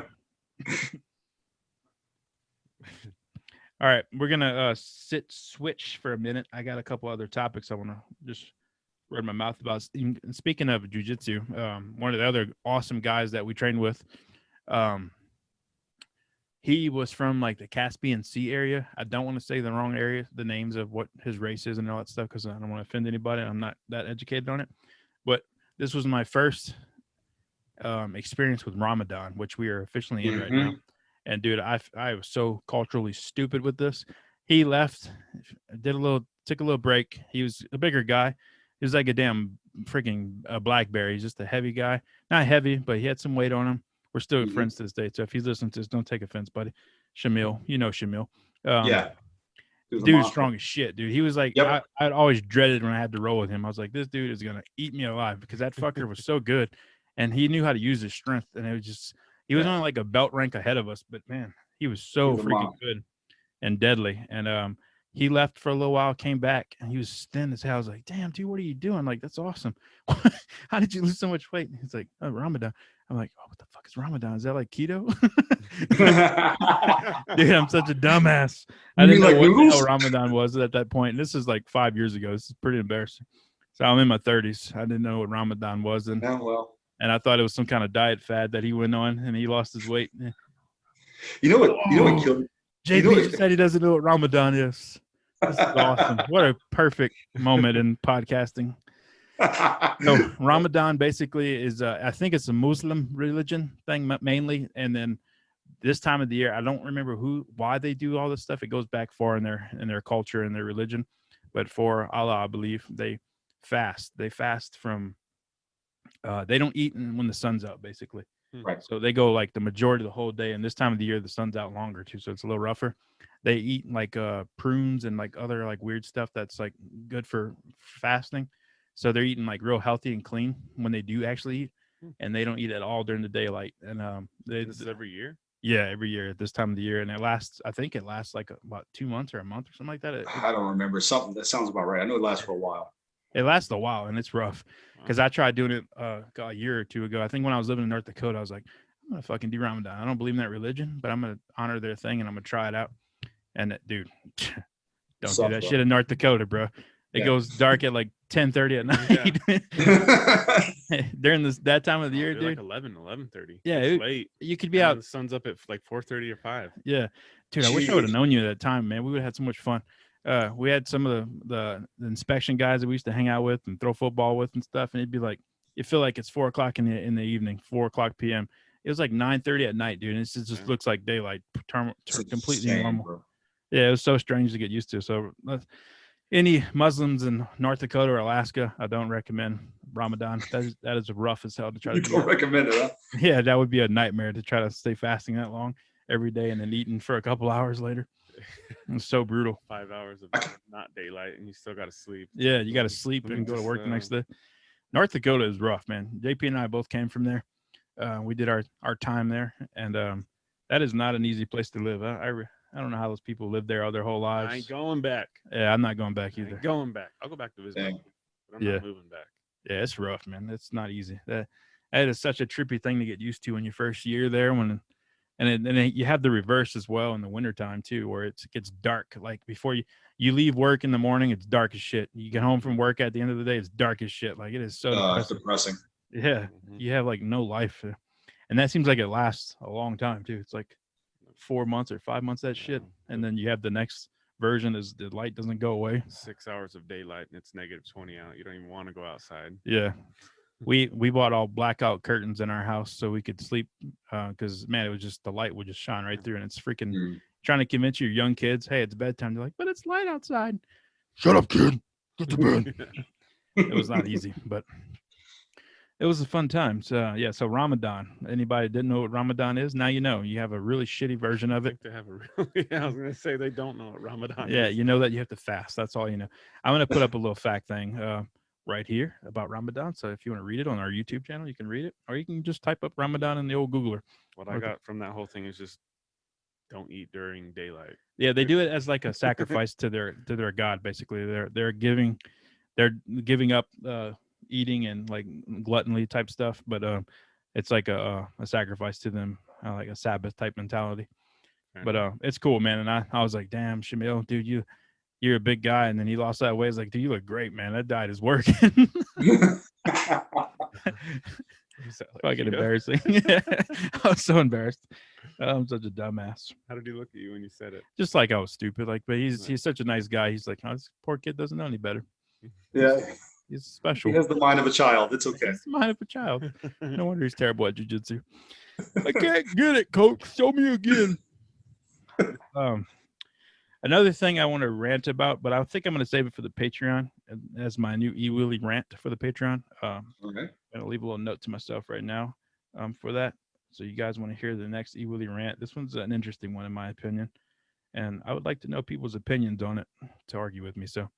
All right. We're going to switch for a minute. I got a couple other topics I want to just run my mouth about. Speaking of jiu-jitsu, one of the other awesome guys that we trained with, he was from like the Caspian Sea area. I don't want to say the wrong area, the names of what his race is and all that stuff, because I don't want to offend anybody. I'm not that educated on it. But this was my first experience with Ramadan, which we are officially in right now. And dude, I was so culturally stupid with this. He left, took a little break. He was a bigger guy. He was like a damn freaking blackberry. He's just a heavy guy. Not heavy, but he had some weight on him. We're still friends to this day. So if he's listening to this, don't take offense, buddy. Shamil, you know Shamil. Yeah. Dude's strong as shit, dude. He was like, yep. I'd always dreaded when I had to roll with him. I was like, this dude is going to eat me alive because that fucker was so good. And he knew how to use his strength. And it was just, he was only like a belt rank ahead of us. But man, he was so freaking good and deadly. And he left for a little while, came back, and he was thin as hell. I was like, damn, dude, what are you doing? Like, that's awesome. How did you lose so much weight? He's like, oh, Ramadan. I'm like, oh, what the fuck is Ramadan? Is that like keto? Dude, I'm such a dumbass. I didn't know what the hell Ramadan was at that point. And this is like 5 years ago. This is pretty embarrassing. So I'm in my 30s. I didn't know what Ramadan was, and well, I thought it was some kind of diet fad that he went on, and he lost his weight. you know what? You know what killed? JP just said he doesn't know what Ramadan is. This is awesome. What a perfect moment in podcasting. So Ramadan basically is, I think it's a Muslim religion thing mainly, and then this time of the year, I don't remember why they do all this stuff. It goes back far in their culture and their religion, but for Allah, I believe they fast. They fast from. They don't eat when the sun's out, basically. Right. So they go like the majority of the whole day, and this time of the year the sun's out longer too, so it's a little rougher. They eat like prunes and like other like weird stuff that's like good for fasting. So they're eating like real healthy and clean when they do actually eat, and they don't eat at all during the daylight. And this is every year. Yeah, every year at this time of the year, and I think it lasts like about 2 months or a month or something like that. I don't remember. Something that sounds about right. I know it lasts for a while. It lasts a while, and it's rough because I tried doing it a year or two ago. I think when I was living in North Dakota, I was like, I'm gonna fucking do Ramadan. I don't believe in that religion, but I'm gonna honor their thing and I'm gonna try it out. And dude, don't do that shit in North Dakota, bro. It goes dark at like 10:30 at night. During that time of the year, dude. Like 11:30. Yeah, it's late. You could be out. The sun's up at like 4:30 or 5. Yeah, dude. I wish I would have known you at that time, man. We would have had so much fun. We had some of the inspection guys that we used to hang out with and throw football with and stuff, and it'd be like, you feel like it's 4 o'clock in the evening, 4 o'clock p.m. It was like 9:30 at night, dude. And it just looks like daylight, completely normal. Bro. Yeah, it was so strange to get used to. So, any Muslims in North Dakota or Alaska, I don't recommend Ramadan. That is rough as hell to try to do. Don't recommend it, huh? Yeah, that would be a nightmare to try to stay fasting that long every day and then eating for a couple hours later. It's so brutal. 5 hours of not daylight, and you still got to sleep. Yeah, you got to sleep and go to work the next day. North Dakota is rough, man. JP and I both came from there. We did our time there, and that is not an easy place to live. I don't know how those people live there all their whole lives. I ain't going back. Yeah, I'm not going back either. Going back. I'll go back to visit, but I'm not moving back. Yeah, it's rough, man. It's not easy. That is such a trippy thing to get used to in your first year there. And you have the reverse as well in the wintertime too, where it gets dark. Like before you leave work in the morning, it's dark as shit. You get home from work at the end of the day, it's dark as shit. Like it is so depressing. Yeah, you have like no life, and that seems like it lasts a long time too. It's like 4 months or 5 months that shit, and then you have the next version is the light doesn't go away. 6 hours of daylight and it's -20 out. You don't even want to go outside. Yeah. We bought all blackout curtains in our house so we could sleep because man, it was just the light would just shine right through, and it's freaking trying to convince your young kids, hey, it's bedtime. They're like, but it's light outside. Shut up, kid. Get to bed. It was not easy, but it was a fun time. So yeah, so Ramadan. Anybody didn't know what Ramadan is? Now you know. You have a really shitty version of it. They have I was gonna say they don't know what Ramadan is. Yeah, you know that you have to fast. That's all you know. I'm gonna put up a little fact thing. Right here about Ramadan. So if you want to read it on our YouTube channel, you can read it, or you can just type up Ramadan in the old Googler. What I got from that whole thing is just don't eat during daylight. Yeah, they do it as like a sacrifice to their God. Basically, they're giving up eating and like gluttony type stuff, but it's like a sacrifice to them, like a Sabbath type mentality. But it's cool, man. And I was like, damn, Shamil, dude, you're a big guy, and then he lost that weight. It's like, dude, you look great, man. That diet is working. Fucking embarrassing. I was so embarrassed. I'm such a dumbass. How did he look at you when you said it? Just like I was stupid. Like, but he's such a nice guy. He's like, oh, this poor kid doesn't know any better. Yeah, he's special. He has the mind of a child. It's okay. He's the mind of a child. No wonder he's terrible at jiu-jitsu. I can't get it, coach. Show me again. Another thing I want to rant about, but I think I'm going to save it for the Patreon as my new e-Willy rant for the Patreon. Okay. I'm going to leave a little note to myself right now for that. So you guys want to hear the next e-Willy rant. This one's an interesting one in my opinion. And I would like to know people's opinions on it to argue with me. So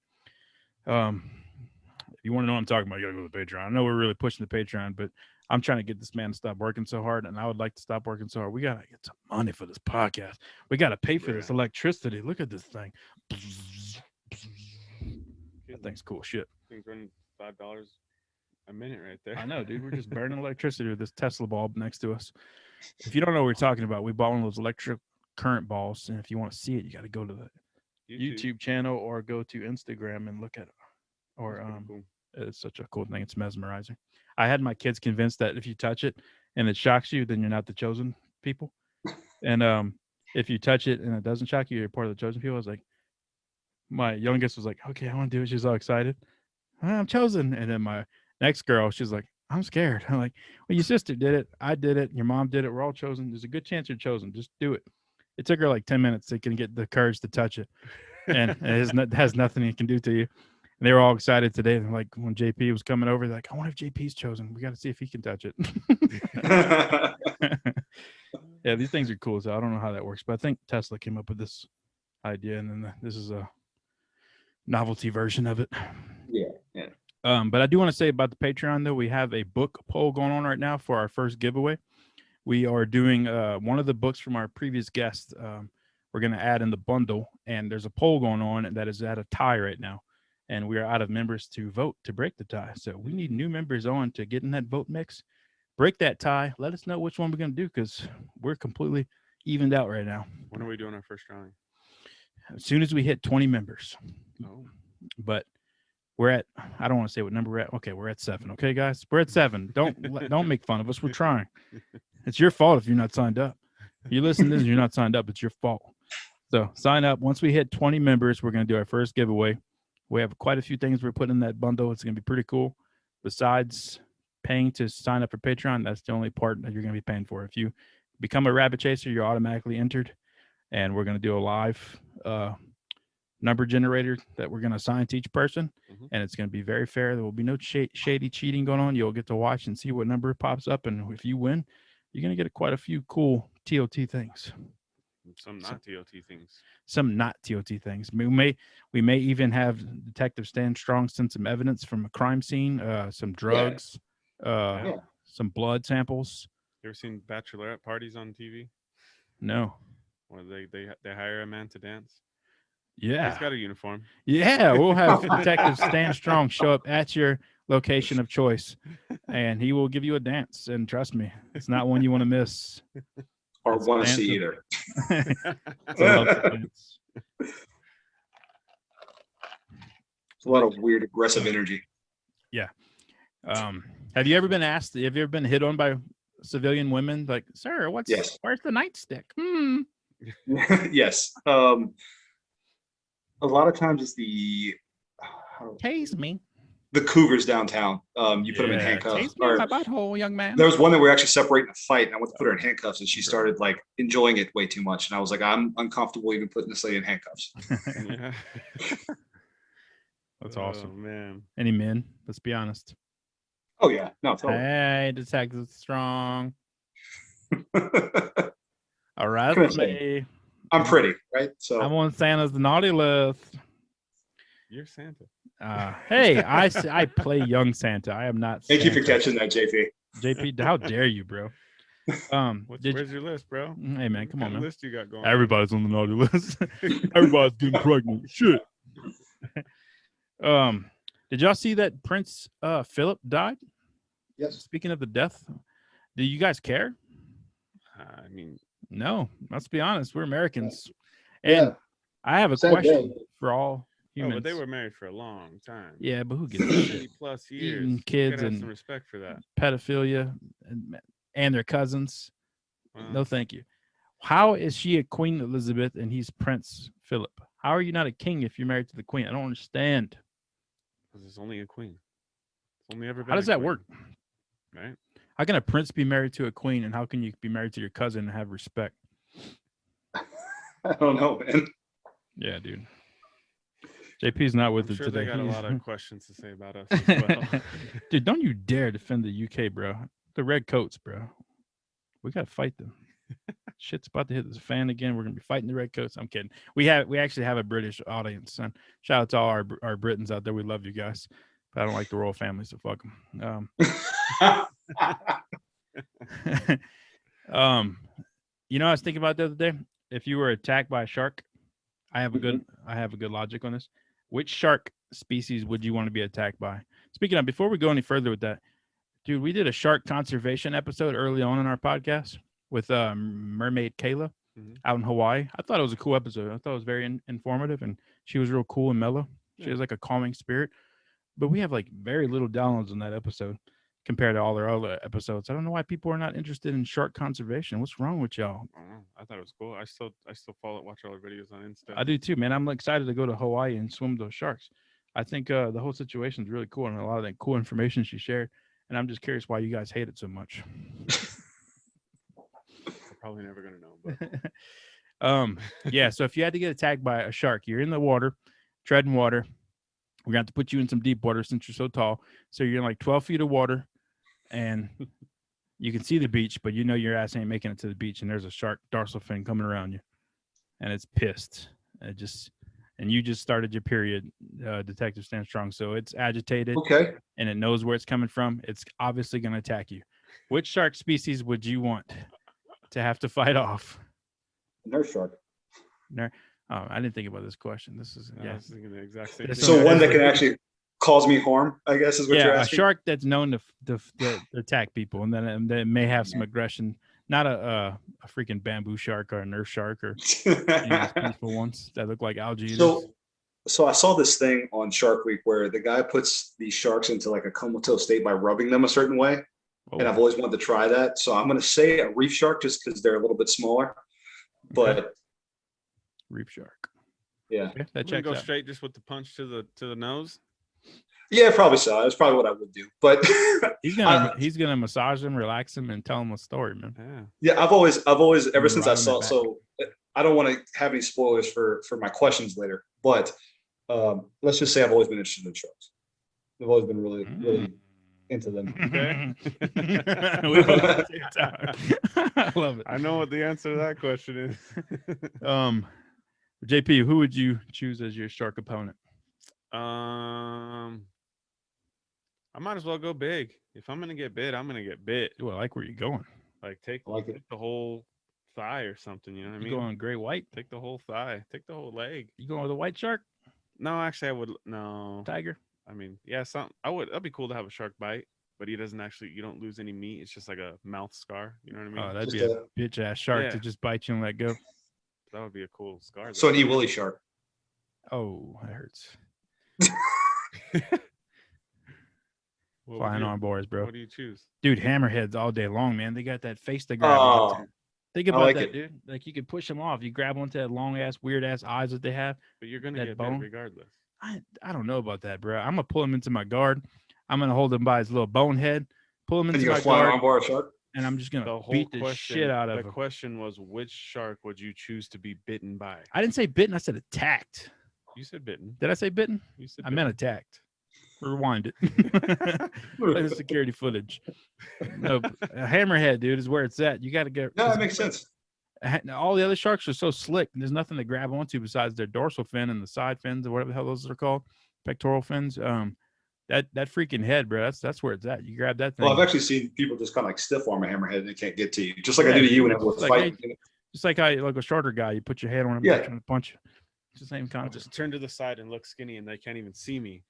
if you want to know what I'm talking about, you got to go to the Patreon. I know we're really pushing the Patreon, but I'm trying to get this man to stop working so hard, and I would like to stop working so hard. We got to get some money for this podcast. We got to pay for this electricity. Look at this thing. That thing's cool shit. Thing's running $5 a minute right there. I know, dude. We're just burning electricity with this Tesla bulb next to us. If you don't know what we're talking about, we bought one of those electric current balls, and if you want to see it, you got to go to the YouTube channel or go to Instagram and look at it. Or cool. It's such a cool thing. It's mesmerizing. I had my kids convinced that if you touch it and it shocks you, then you're not the chosen people. And if you touch it and it doesn't shock you, you're part of the chosen people. I was like, my youngest was like, okay, I want to do it. She's all excited. I'm chosen. And then my next girl, she's like, I'm scared. I'm like, well, your sister did it. I did it. Your mom did it. We're all chosen. There's a good chance you're chosen. Just do it. It took her like 10 minutes to get the courage to touch it. And it has nothing it can do to you. And they were all excited today. Like when JP was coming over, they're like, I wonder if JP's chosen. We got to see if he can touch it. Yeah, these things are cool. So I don't know how that works, but I think Tesla came up with this idea, and then this is a novelty version of it. Yeah. But I do want to say about the Patreon, though, we have a book poll going on right now for our first giveaway. We are doing one of the books from our previous guest. We're going to add in the bundle, and there's a poll going on that is at a tie right now, and we are out of members to vote to break the tie. So we need new members on to get in that vote mix, break that tie. Let us know which one we're going to do, because we're completely evened out right now. When are we doing our first drawing? As soon as we hit 20 members. Oh. But we're at, I don't want to say what number we're at. Okay, we're at 7. Okay, guys, we're at 7. Don't make fun of us. We're trying. It's your fault if you're not signed up. If you listen to this and you're not signed up, it's your fault. So sign up. Once we hit 20 members, we're going to do our first giveaway. We have quite a few things we're putting in that bundle. It's going to be pretty cool. Besides paying to sign up for Patreon, that's the only part that you're going to be paying for. If you become a rabbit chaser, you're automatically entered. And we're going to do a live number generator that we're going to assign to each person. Mm-hmm. And it's going to be very fair. There will be no shady cheating going on. You'll get to watch and see what number pops up. And if you win, you're going to get quite a few cool TOT things. Some not TOT things. Some not TOT things. We may even have Detective Stan Strong send some evidence from a crime scene, some drugs, some blood samples. You ever seen bachelorette parties on TV? No. Where they hire a man to dance? Yeah. He's got a uniform. Yeah, we'll have Detective Stan Strong show up at your location of choice, and he will give you a dance. And trust me, it's not one you want to miss. Or want to see either. It's a lot of weird aggressive energy. Yeah. Have you ever been asked? Have you ever been hit on by civilian women? Like, sir, where's the nightstick? Yes. A lot of times it's the tase me. The cougars downtown. You put them in handcuffs. Tase me in my butthole, young man. There was one that we were actually separating a fight, and I went to put her in handcuffs, and she started like enjoying it way too much. And I was like, I'm uncomfortable even putting this lady in handcuffs. Yeah. That's awesome, man. Any men? Let's be honest. Oh yeah, no. Totally. Hey, Detective Strong. All right, me. I'm pretty, right? So I'm on Santa's naughty list. You're Santa. Hey, I play young Santa. I am not. Thank you for catching that, JP. JP, how dare you, bro? Where's your list, bro? Hey man, come on, man. List you got going? Everybody's on the naughty list. Everybody's getting pregnant. Shit. Did y'all see that Prince Philip died? Yes. Speaking of the death, do you guys care? I mean, no. Let's be honest. We're Americans, and I have a question for all humans. But they were married for a long time. Yeah, but who gives a shit? 50+ years. Eating kids and some respect for that. Pedophilia and their cousins. No, thank you. How is she a Queen Elizabeth and he's Prince Philip? How are you not a king if you're married to the Queen? I don't understand. Because it's only a queen. It's only ever been. How does that work? Right? How can a prince be married to a queen, and how can you be married to your cousin and have respect? I don't know, man. Yeah, dude. JP's not with I'm us sure today. They got a lot of questions to say about us as well. Dude, don't you dare defend the UK, bro. The red coats, bro. We gotta fight them. Shit's about to hit this fan again. We're gonna be fighting the red coats. I'm kidding. We actually have a British audience. And shout out to all our Britons out there. We love you guys. But I don't like the royal family, so fuck them. You know, I was thinking about the other day. If you were attacked by a shark, I have a good logic on this. Which shark species would you want to be attacked by? Speaking of, before we go any further with that, dude, we did a shark conservation episode early on in our podcast with Mermaid Kayla out in Hawaii. I thought it was a cool episode. I thought it was very informative, and she was real cool and mellow. She was like a calming spirit. but we have like very little downloads on that episode compared to all their other episodes. I don't know why people are not interested in shark conservation. What's wrong with y'all? I don't know. I thought it was cool. I still watch all the videos on Insta. I do too, man. I'm excited to go to Hawaii and swim with those sharks. I think the whole situation is really cool and a lot of that cool information she shared. And I'm just curious why you guys hate it so much. We're probably never gonna know. But Yeah. So if you had to get attacked by a shark, you're in the water, treading water. We're gonna have to put you in some deep water since you're so tall. So you're in like 12 feet of water, and you can see the beach, but you know your ass ain't making it to the beach, and there's a shark dorsal fin coming around you, and it's pissed. And you just started your period, Detective Stan Strong. So it's agitated, Okay. and it knows where it's coming from. It's obviously going to attack you. Which shark species would you want to have to fight off? Nurse shark. Oh, I didn't think about this question. This is I was thinking the exact same This thing. So one that can actually cause me harm, I guess, is what you're a asking. shark that's known to attack people, and then they may have some aggression. Not a freaking bamboo shark or a nurse shark or these peaceful ones that look like algae eaters. So I saw this thing on Shark Week where the guy puts these sharks into like a comatose state by rubbing them a certain way. Oh, And I've always wanted to try that. So I'm going to say a reef shark just because they're a little bit smaller. But reef shark. yeah. Okay, that We're gonna checks go out. straight just with the punch to the nose. Yeah, probably so. That's probably what I would do. But He's gonna massage him, relax him, and tell him a story, man. Yeah. yeah, I've always ever since I Ride on saw. their back. So I don't want to have any spoilers for my questions later. But let's just say I've always been interested in sharks. I've always been really into them. Okay. We both at the same time. I love it. I know what the answer to that question is. JP, who would you choose as your shark opponent? I might as well go big. If I'm gonna get bit, I'm gonna get bit. Ooh, I like where you're going. Like take I like it. the whole thigh or something. You know what I You mean? going gray white? Take the whole thigh. Take the whole leg. You going with a white shark? No, actually, I would. No, Tiger? I mean, yeah, I would. That'd be cool to have a shark bite, but he doesn't actually. You don't lose any meat. It's just like a mouth scar. You know what I mean? Oh, that'd Just be a bitch ass shark Yeah. to just bite you and let go. That would be a cool scar. So an though. E. Willie shark. Oh, that hurts. What would Flying you- on boards, bro. What do you choose? Dude, hammerheads all day long, man. They got that face to grab onto. Oh, Think I about like that, it. dude. Like you could push them off. You grab onto that long ass, weird ass eyes that they have. But you're gonna That get bone? bit regardless. I don't know about that, bro. I'm gonna pull him into my guard. I'm gonna hold him by his little bone head, pull him and into you my got flying guard, on board shark. and I'm just gonna The whole beat the question. shit out The of him. question was, which shark would you choose to be bitten by? I didn't say bitten. I said attacked. You said bitten. Did I say bitten? You said I meant attacked. Rewind it. Play the security footage. No, a hammerhead, dude, is where it's at. You got to get. No, that makes sense. All the other sharks are so slick. There's nothing to grab onto besides their dorsal fin and the side fins or whatever the hell those are called, pectoral fins. That freaking head, bro. That's where it's at. You grab that thing. Well, I've actually seen people just kind of like stiff arm a hammerhead and they can't get to you, just like I do to you when I was Like, fighting. just like like a shorter guy, you put your head on him, Yeah. trying to punch you. It's the same I'll concept. just turn to the side and look skinny, and they can't even see me.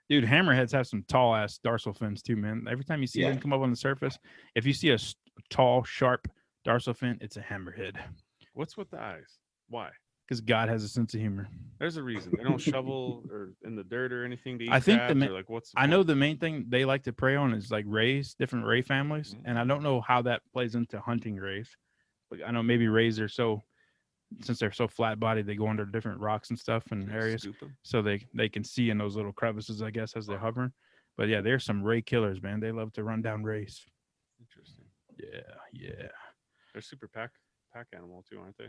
Dude, hammerheads have some tall ass dorsal fins too, man. Every time you see Yeah. them come up on the surface, if you see a tall, sharp dorsal fin, it's a hammerhead. What's with the eyes? Why? Because God has a sense of humor. There's a reason. They don't shovel or in the dirt or anything to eat I think crabs, the or like what's. The I know point? the main thing they like to prey on is like rays, different ray families, and I don't know how that plays into hunting rays. But I know maybe rays are since they're so flat bodied, they go under different rocks and stuff and areas, Scoop 'em? so they can see in those little crevices, I guess, as they're hovering. But yeah, there's some ray killers, man. They love to run down rays. Interesting. Yeah. They're super pack animal too, aren't they?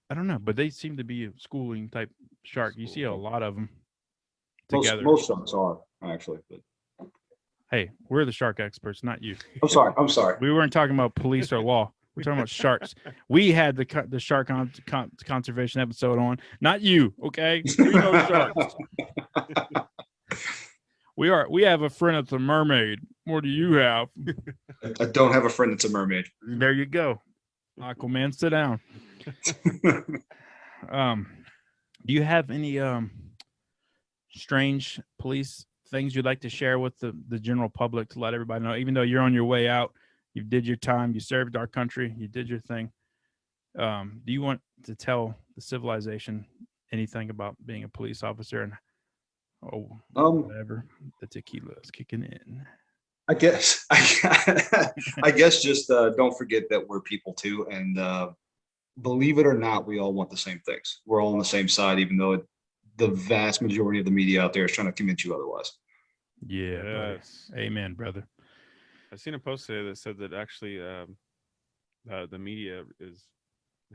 I don't know, but they seem to be a schooling type shark. You see a Schooling. lot of them together. Most sharks are actually. But Hey, we're the shark experts, not you. I'm sorry. We weren't talking about police or law. We're talking about sharks. We had the shark conservation episode on, not you. Okay, we know sharks. We have a friend that's a mermaid. What do you have? I don't have a friend that's a mermaid. There you go. Aquaman, sit down. Do you have any strange police things you'd like to share with the general public to let everybody know, even though you're on your way out, you did your time, you served our country, you did your thing. Do you want to tell the civilization anything about being a police officer and Oh, Um, whatever. The tequila is kicking in. I guess I guess just don't forget that we're people too, and believe it or not, we all want the same things. We're all on the same side, even though the vast majority of the media out there is trying to convince you otherwise. Yeah, Yes. buddy. Amen, brother. I seen a post today that said that actually the media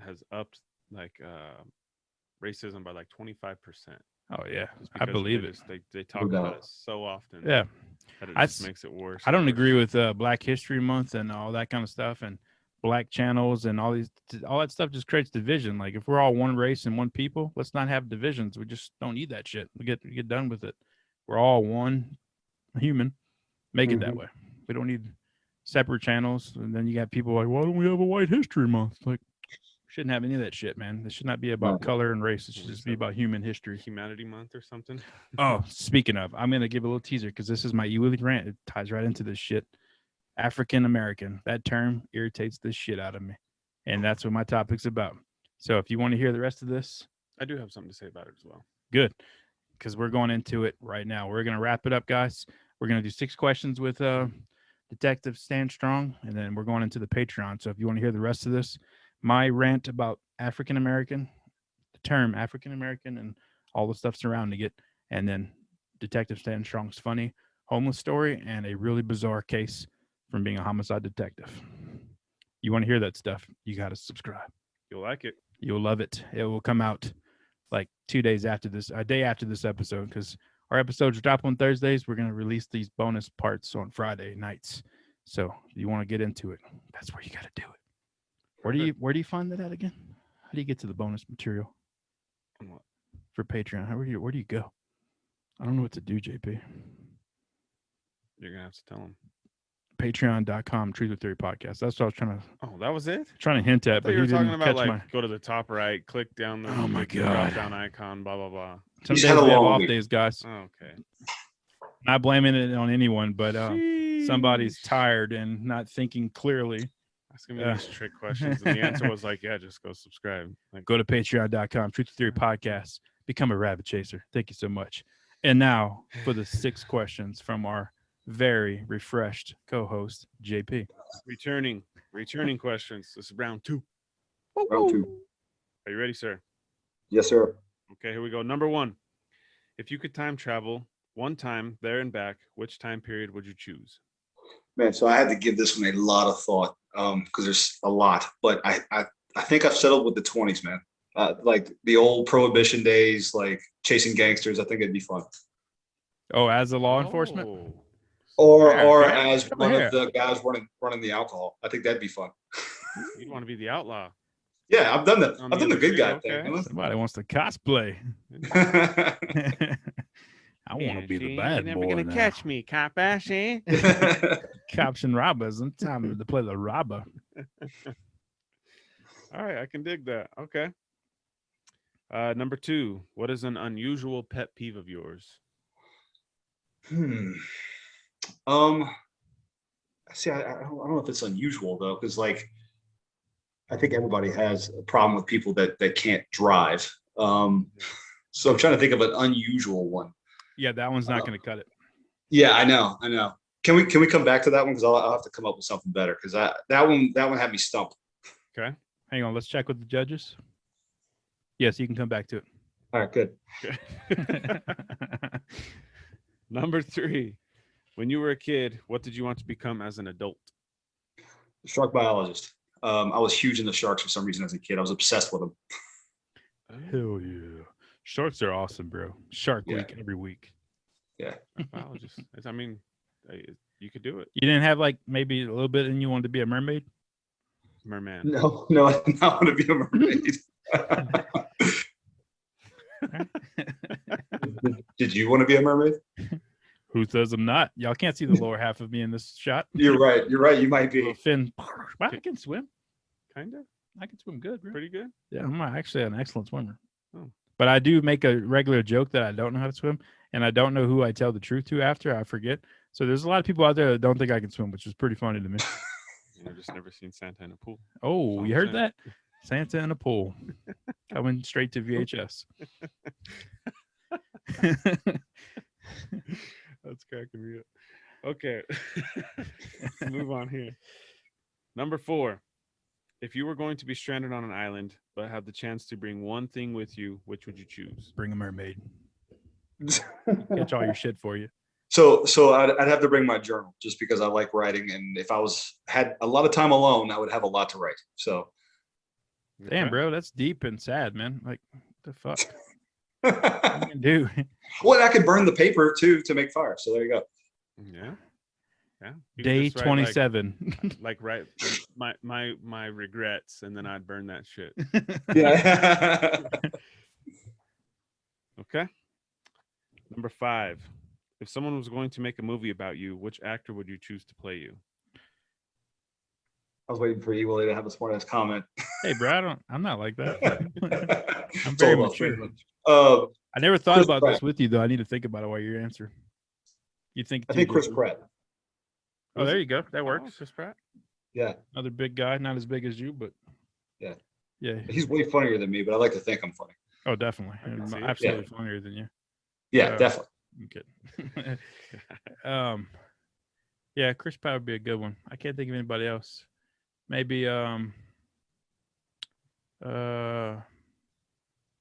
has upped like racism by like 25%. Oh yeah, Just I because believe it. they talk about it so often. Yeah, That it I just makes it worse. I and don't worse. agree with Black History Month and all that kind of stuff, and black channels and all that stuff just creates division. Like if we're all one race and one people, let's not have divisions. We just don't need that shit. We get done with it. We're all one human. Make it that way. We don't need separate channels. And then you got people like, why don't we have a White History Month? Like, we shouldn't have any of that shit, man. It should not be about color and race. It should just be about human history. Humanity Month or something. Oh, speaking of, I'm gonna give a little teaser because this is my Ewing rant. It ties right into this shit. African American. That term irritates the shit out of me, and that's what my topic's about. So if you want to hear the rest of this, I do have something to say about it as well. good, because we're going into it right now. We're gonna wrap it up, guys. We're gonna do 6 questions with Detective Stan Strong, and then we're going into the Patreon. So if you want to hear the rest of this, my rant about African American, the term African American, and all the stuff surrounding it, and then Detective Stan Strong's funny homeless story and a really bizarre case from being a homicide detective. You want to hear that stuff? You got to subscribe. You'll like it. You'll love it. It will come out like 2 days after this, a day after this episode, because our episodes drop on Thursdays. We're going to release these bonus parts on Friday nights. So if you want to get into it, that's where you got to do it. Where do you find that at again? How do you get to the bonus material for Patreon? Where do you go? I don't know what to do, JP. You're gonna have to tell them. Patreon.com Truth or Theory Podcast. That's what I was that was it. Trying to hint at, but you were you talking didn't about catch like go to the top right, click down the drop down icon, blah blah blah. Some days we have off days, guys. Okay. Not blaming it on anyone, but somebody's tired and not thinking clearly. Asking me these trick questions, and the answer was like, yeah, just go subscribe. Like, go to Patreon.com Truth or Theory Podcast. Become a rabbit chaser. Thank you so much. And now for the 6 questions from our very refreshed co-host JP. Returning questions. This is round 2. Round 2. Are you ready, sir? Yes, sir. Okay, here we go. Number 1. If you could time travel one time there and back, which time period would you choose? Man, so I had to give this one a lot of thought because there's a lot, but I think I've settled with the 20s, man. Like the old prohibition days, like chasing gangsters. I think it'd be fun. Oh, as a law enforcement? Or as one of the guys running the alcohol. I think that'd be fun. You'd want to be the outlaw. Yeah, I've done that. I've done the good guy thing. Somebody wants to cosplay. I want to be the bad boy. You're never gonna catch me, cop ass, eh? Cops and robbers. It's time to play the robber. All right, I can dig that. Okay. Number 2. What is an unusual pet peeve of yours? See, I don't know if it's unusual though, because like I think everybody has a problem with people that can't drive. So I'm trying to think of an unusual one. Yeah, that one's not going to cut it. Yeah, I know. Can we come back to that one, because I'll have to come up with something better, because that one had me stumped. Okay, hang on. Let's check with the judges. Yes, you can come back to it. All right, good. Okay. Number 3. When you were a kid, what did you want to become as an adult? Shark biologist. I was huge into sharks for some reason as a kid. I was obsessed with them. Hell yeah. Sharks are awesome, bro. Shark Week every week. Yeah. Biologist. I mean, you could do it. You didn't have like maybe a little bit and you wanted to be a mermaid? Merman. No, I did not want to be a mermaid. Did you want to be a mermaid? Who says I'm not? Y'all can't see the lower half of me in this shot. You're right. You might be. Fin. I can swim. Kind of. I can swim good, bro. Pretty good. Yeah, I'm actually an excellent swimmer. Oh. But I do make a regular joke that I don't know how to swim, and I don't know who I tell the truth to after. I forget. So there's a lot of people out there that don't think I can swim, which is pretty funny to me. I've just never seen Santa in a pool. Oh, you heard that? Santa in a pool. Coming straight to VHS. cracking me up. Okay. Move on here. Number 4. If you were going to be stranded on an island, but had the chance to bring one thing with you, which would you choose? Bring a mermaid. Catch all your shit for you. So I'd have to bring my journal just because I like writing, and if I had a lot of time alone, I would have a lot to write. So, damn, bro, that's deep and sad, man. Like, what the fuck? What you can do? Well, I could burn the paper too to make fire. So there you go. Yeah. Yeah. Day 27. Like write my regrets, and then I'd burn that shit. Yeah. Okay. Number 5. If someone was going to make a movie about you, which actor would you choose to play you? I was waiting for Ewell to have a smart ass comment. Hey, bro, I'm not like that. I'm It's all very about mature. Freeman. I never thought Chris about Pratt. this with you, though. I need to think about it while you answer. You think? I think Chris Pratt. Oh, there you go. That Oh, works. Chris Pratt. Yeah, Another big guy, not as big as you, but Yeah. yeah. he's way funnier than me, but I like to think I'm funny. Oh, definitely, I can see it. absolutely funnier than you. Yeah, definitely. I'm kidding. Yeah, Chris Pratt would be a good one. I can't think of anybody else. Maybe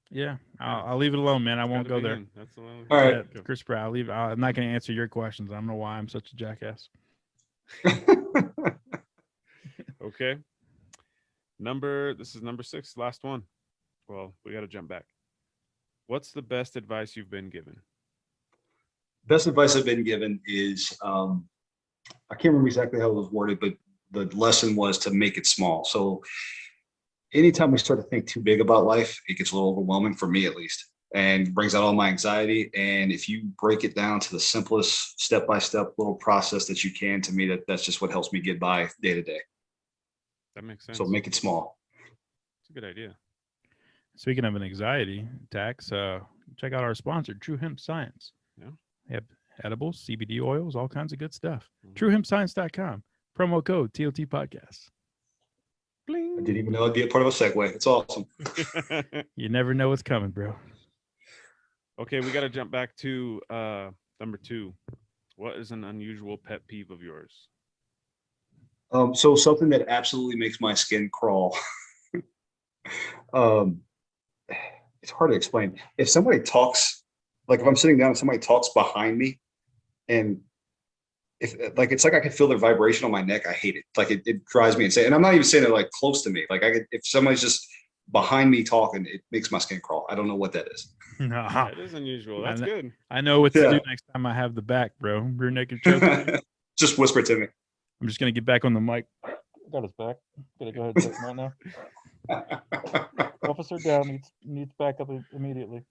yeah, I'll leave it alone, man. I won't go there. That's the one. All right. Yeah, Chris Pratt. I'm not going to answer your questions. I don't know why I'm such a jackass. Okay. This is number 6, last one. Well, we got to jump back. What's the best advice you've been given? Best advice I've been given is I can't remember exactly how it was worded, but the lesson was to make it small. So anytime we start to think too big about life, it gets a little overwhelming, for me at least, and brings out all my anxiety. And if you break it down to the simplest step-by-step little process that you can, to me, that's just what helps me get by day to day. That makes sense. So make it small. It's a good idea. Speaking of an anxiety attacks, check out our sponsor, True Hemp Science. Yeah. They have edibles, CBD oils, all kinds of good stuff. Mhm. TrueHempScience.com. Promo code TLT Podcast. I didn't even know it'd be a part of a segue. It's awesome. You never know what's coming, bro. Okay, we got to jump back to number 2. What is an unusual pet peeve of yours? So something that absolutely makes my skin crawl. It's hard to explain. If somebody talks, like if I'm sitting down and somebody talks behind me, and it's like I can feel their vibration on my neck. I hate it. Like it drives me insane. And I'm not even saying they're like close to me. Like if somebody's just behind me talking, it makes my skin crawl. I don't know what that is. Yeah, it is unusual. That's good. I know what to do next time I have the back, bro. Rear naked choke. Just whisper to me. I'm just gonna get back on the mic. Got his back. Gotta go ahead and take him out now. Officer down needs backup immediately.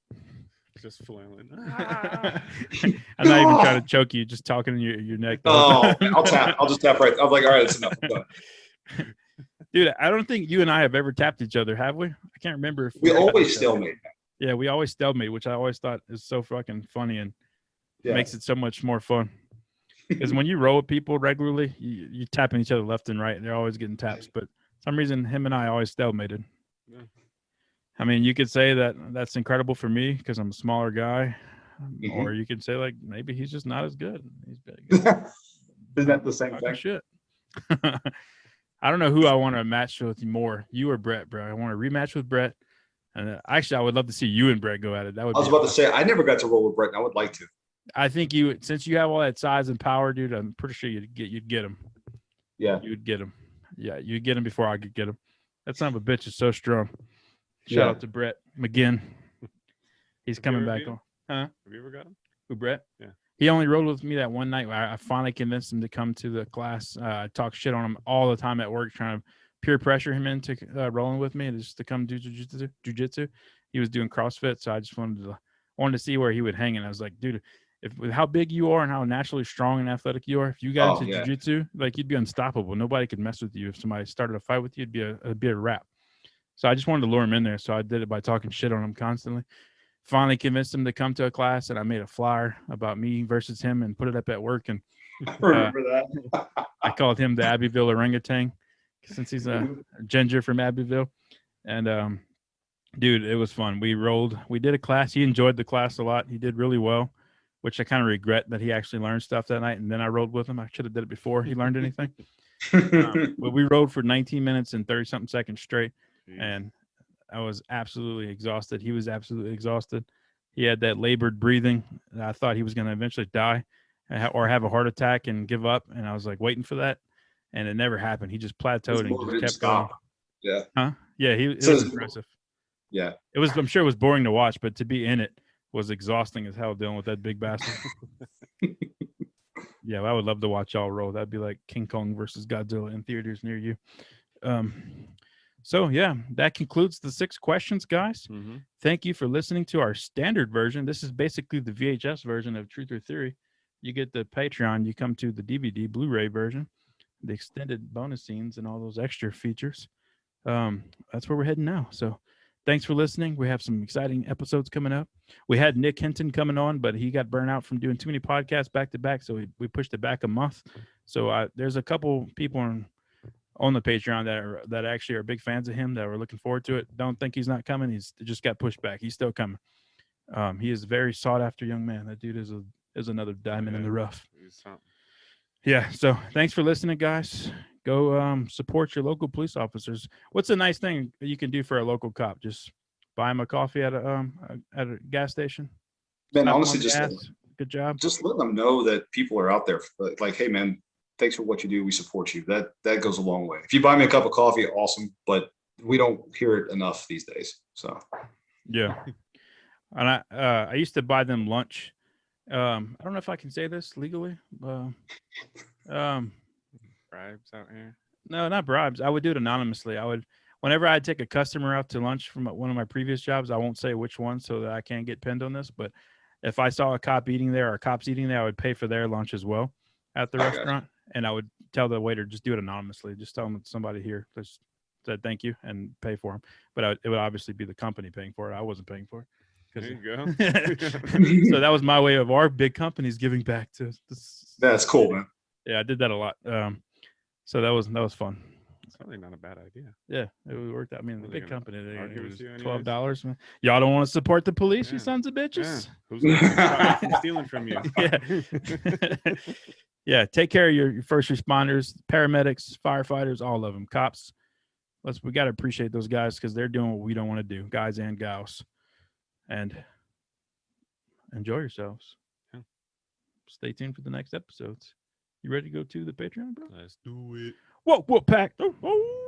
Just flailing. I'm not even trying to choke you, just talking in your neck. Oh, I'll tap. I'll just tap right. I'm like, all right, that's enough. I'm done. Dude, I don't think you and I have ever tapped each other, have we? I can't remember if We always stalemate. Yeah, we always stalemate, which I always thought is so fucking funny and makes it so much more fun. Because when you roll with people regularly, you're tapping each other left and right, and they're always getting taps. But for some reason, him and I always stalemated. Yeah. I mean, you could say that that's incredible for me because I'm a smaller guy, or you could say like maybe he's just not as good. He's big. Isn't that the same thing? Shit. I don't know who I want to match with more, you or Brett, bro. I want to rematch with Brett, and actually, I would love to see you and Brett go at it. That would. I was about to say I never got to roll with Brett, and I would like to. I think since you have all that size and power, dude, I'm pretty sure you'd get him. Yeah, you'd get him. Yeah, you'd get him before I could get him. That son of a bitch is so strong. Shout out to Brett McGinn. He's coming back on. Huh? Have you ever got him? Who, Brett? Yeah. He only rode with me that one night. I finally convinced him to come to the class. I talked shit on him all the time at work, trying to peer pressure him into rolling with me and just to come do jujitsu. He was doing CrossFit, so I just wanted to see where he would hang. And I was like, dude, with how big you are and how naturally strong and athletic you are, if you got into jiu-jitsu, like you'd be unstoppable. Nobody could mess with you. If somebody started a fight with you, it'd be a wrap. So I just wanted to lure him in there. So I did it by talking shit on him constantly. Finally convinced him to come to a class, and I made a flyer about me versus him and put it up at work. And remember that. I called him the Abbeville orangutan since he's a ginger from Abbeville. And dude, it was fun. We rolled. We did a class. He enjoyed the class a lot. He did really well. which I kind of regret that he actually learned stuff that night. And then I rode with him. I should have did it before he learned anything. But we rode for 19 minutes and 30 something seconds straight. Jeez. And I was absolutely exhausted. He was absolutely exhausted. He had that labored breathing. I thought he was going to eventually die or have a heart attack and give up. And I was like waiting for that. And it never happened. He just plateaued and he just kept going. Yeah. Huh? Yeah. It was impressive. Yeah. It was, I'm sure it was boring to watch, but to be in it was exhausting as hell dealing with that big bastard. Yeah. I would love to watch y'all roll. That'd be like King Kong versus Godzilla in theaters near you. So yeah, that concludes the 6 questions, guys. Mm-hmm. Thank you for listening to our standard version. This is basically the VHS version of Truth or Theory. You get the Patreon, you come to the DVD Blu-ray version, the extended bonus scenes and all those extra features. That's where we're heading now. So thanks for listening. We have some exciting episodes coming up. We had Nick Hinton coming on, but he got burnt out from doing too many podcasts back to back. So we pushed it back a month. So there's a couple people on the Patreon that actually are big fans of him that were looking forward to it. Don't think he's not coming. He's just got pushed back. He's still coming. He is a very sought after young man. That dude is another diamond in the rough. Yeah. So thanks for listening, guys. Go support your local police officers. What's a nice thing you can do for a local cop? Just buy him a coffee at a gas station. Man, honestly, just good job. Just let them know that people are out there. Like, hey, man, thanks for what you do. We support you. That goes a long way. If you buy me a cup of coffee, awesome. But we don't hear it enough these days. So yeah. And I used to buy them lunch. I don't know if I can say this legally. Bribes out here? No, not bribes. I would do it anonymously. Whenever I'd take a customer out to lunch from one of my previous jobs, I won't say which one so that I can't get pinned on this. But if I saw a cop eating there or cops eating there, I would pay for their lunch as well at the restaurant. And I would tell the waiter, just do it anonymously. Just tell them that somebody here just said thank you and pay for them. But it would obviously be the company paying for it. I wasn't paying for it. There you go. So that was my way of our big companies giving back to this. That's cool, man. Yeah, I did that a lot. So that was fun. It's really not a bad idea. Yeah, it worked out. I mean, the Really big gonna company, argue it with was you anyways? $12. Y'all don't want to support the police, you Yeah. sons of bitches. Who's gonna stop stealing from you? Yeah. Yeah, take care of your first responders, paramedics, firefighters, all of them, cops. We got to appreciate those guys because they're doing what we don't want to do, guys and gals. And enjoy yourselves. Yeah. Stay tuned for the next episodes. You ready to go to the Patreon, bro? Let's do it. Whoa, pack. Oh.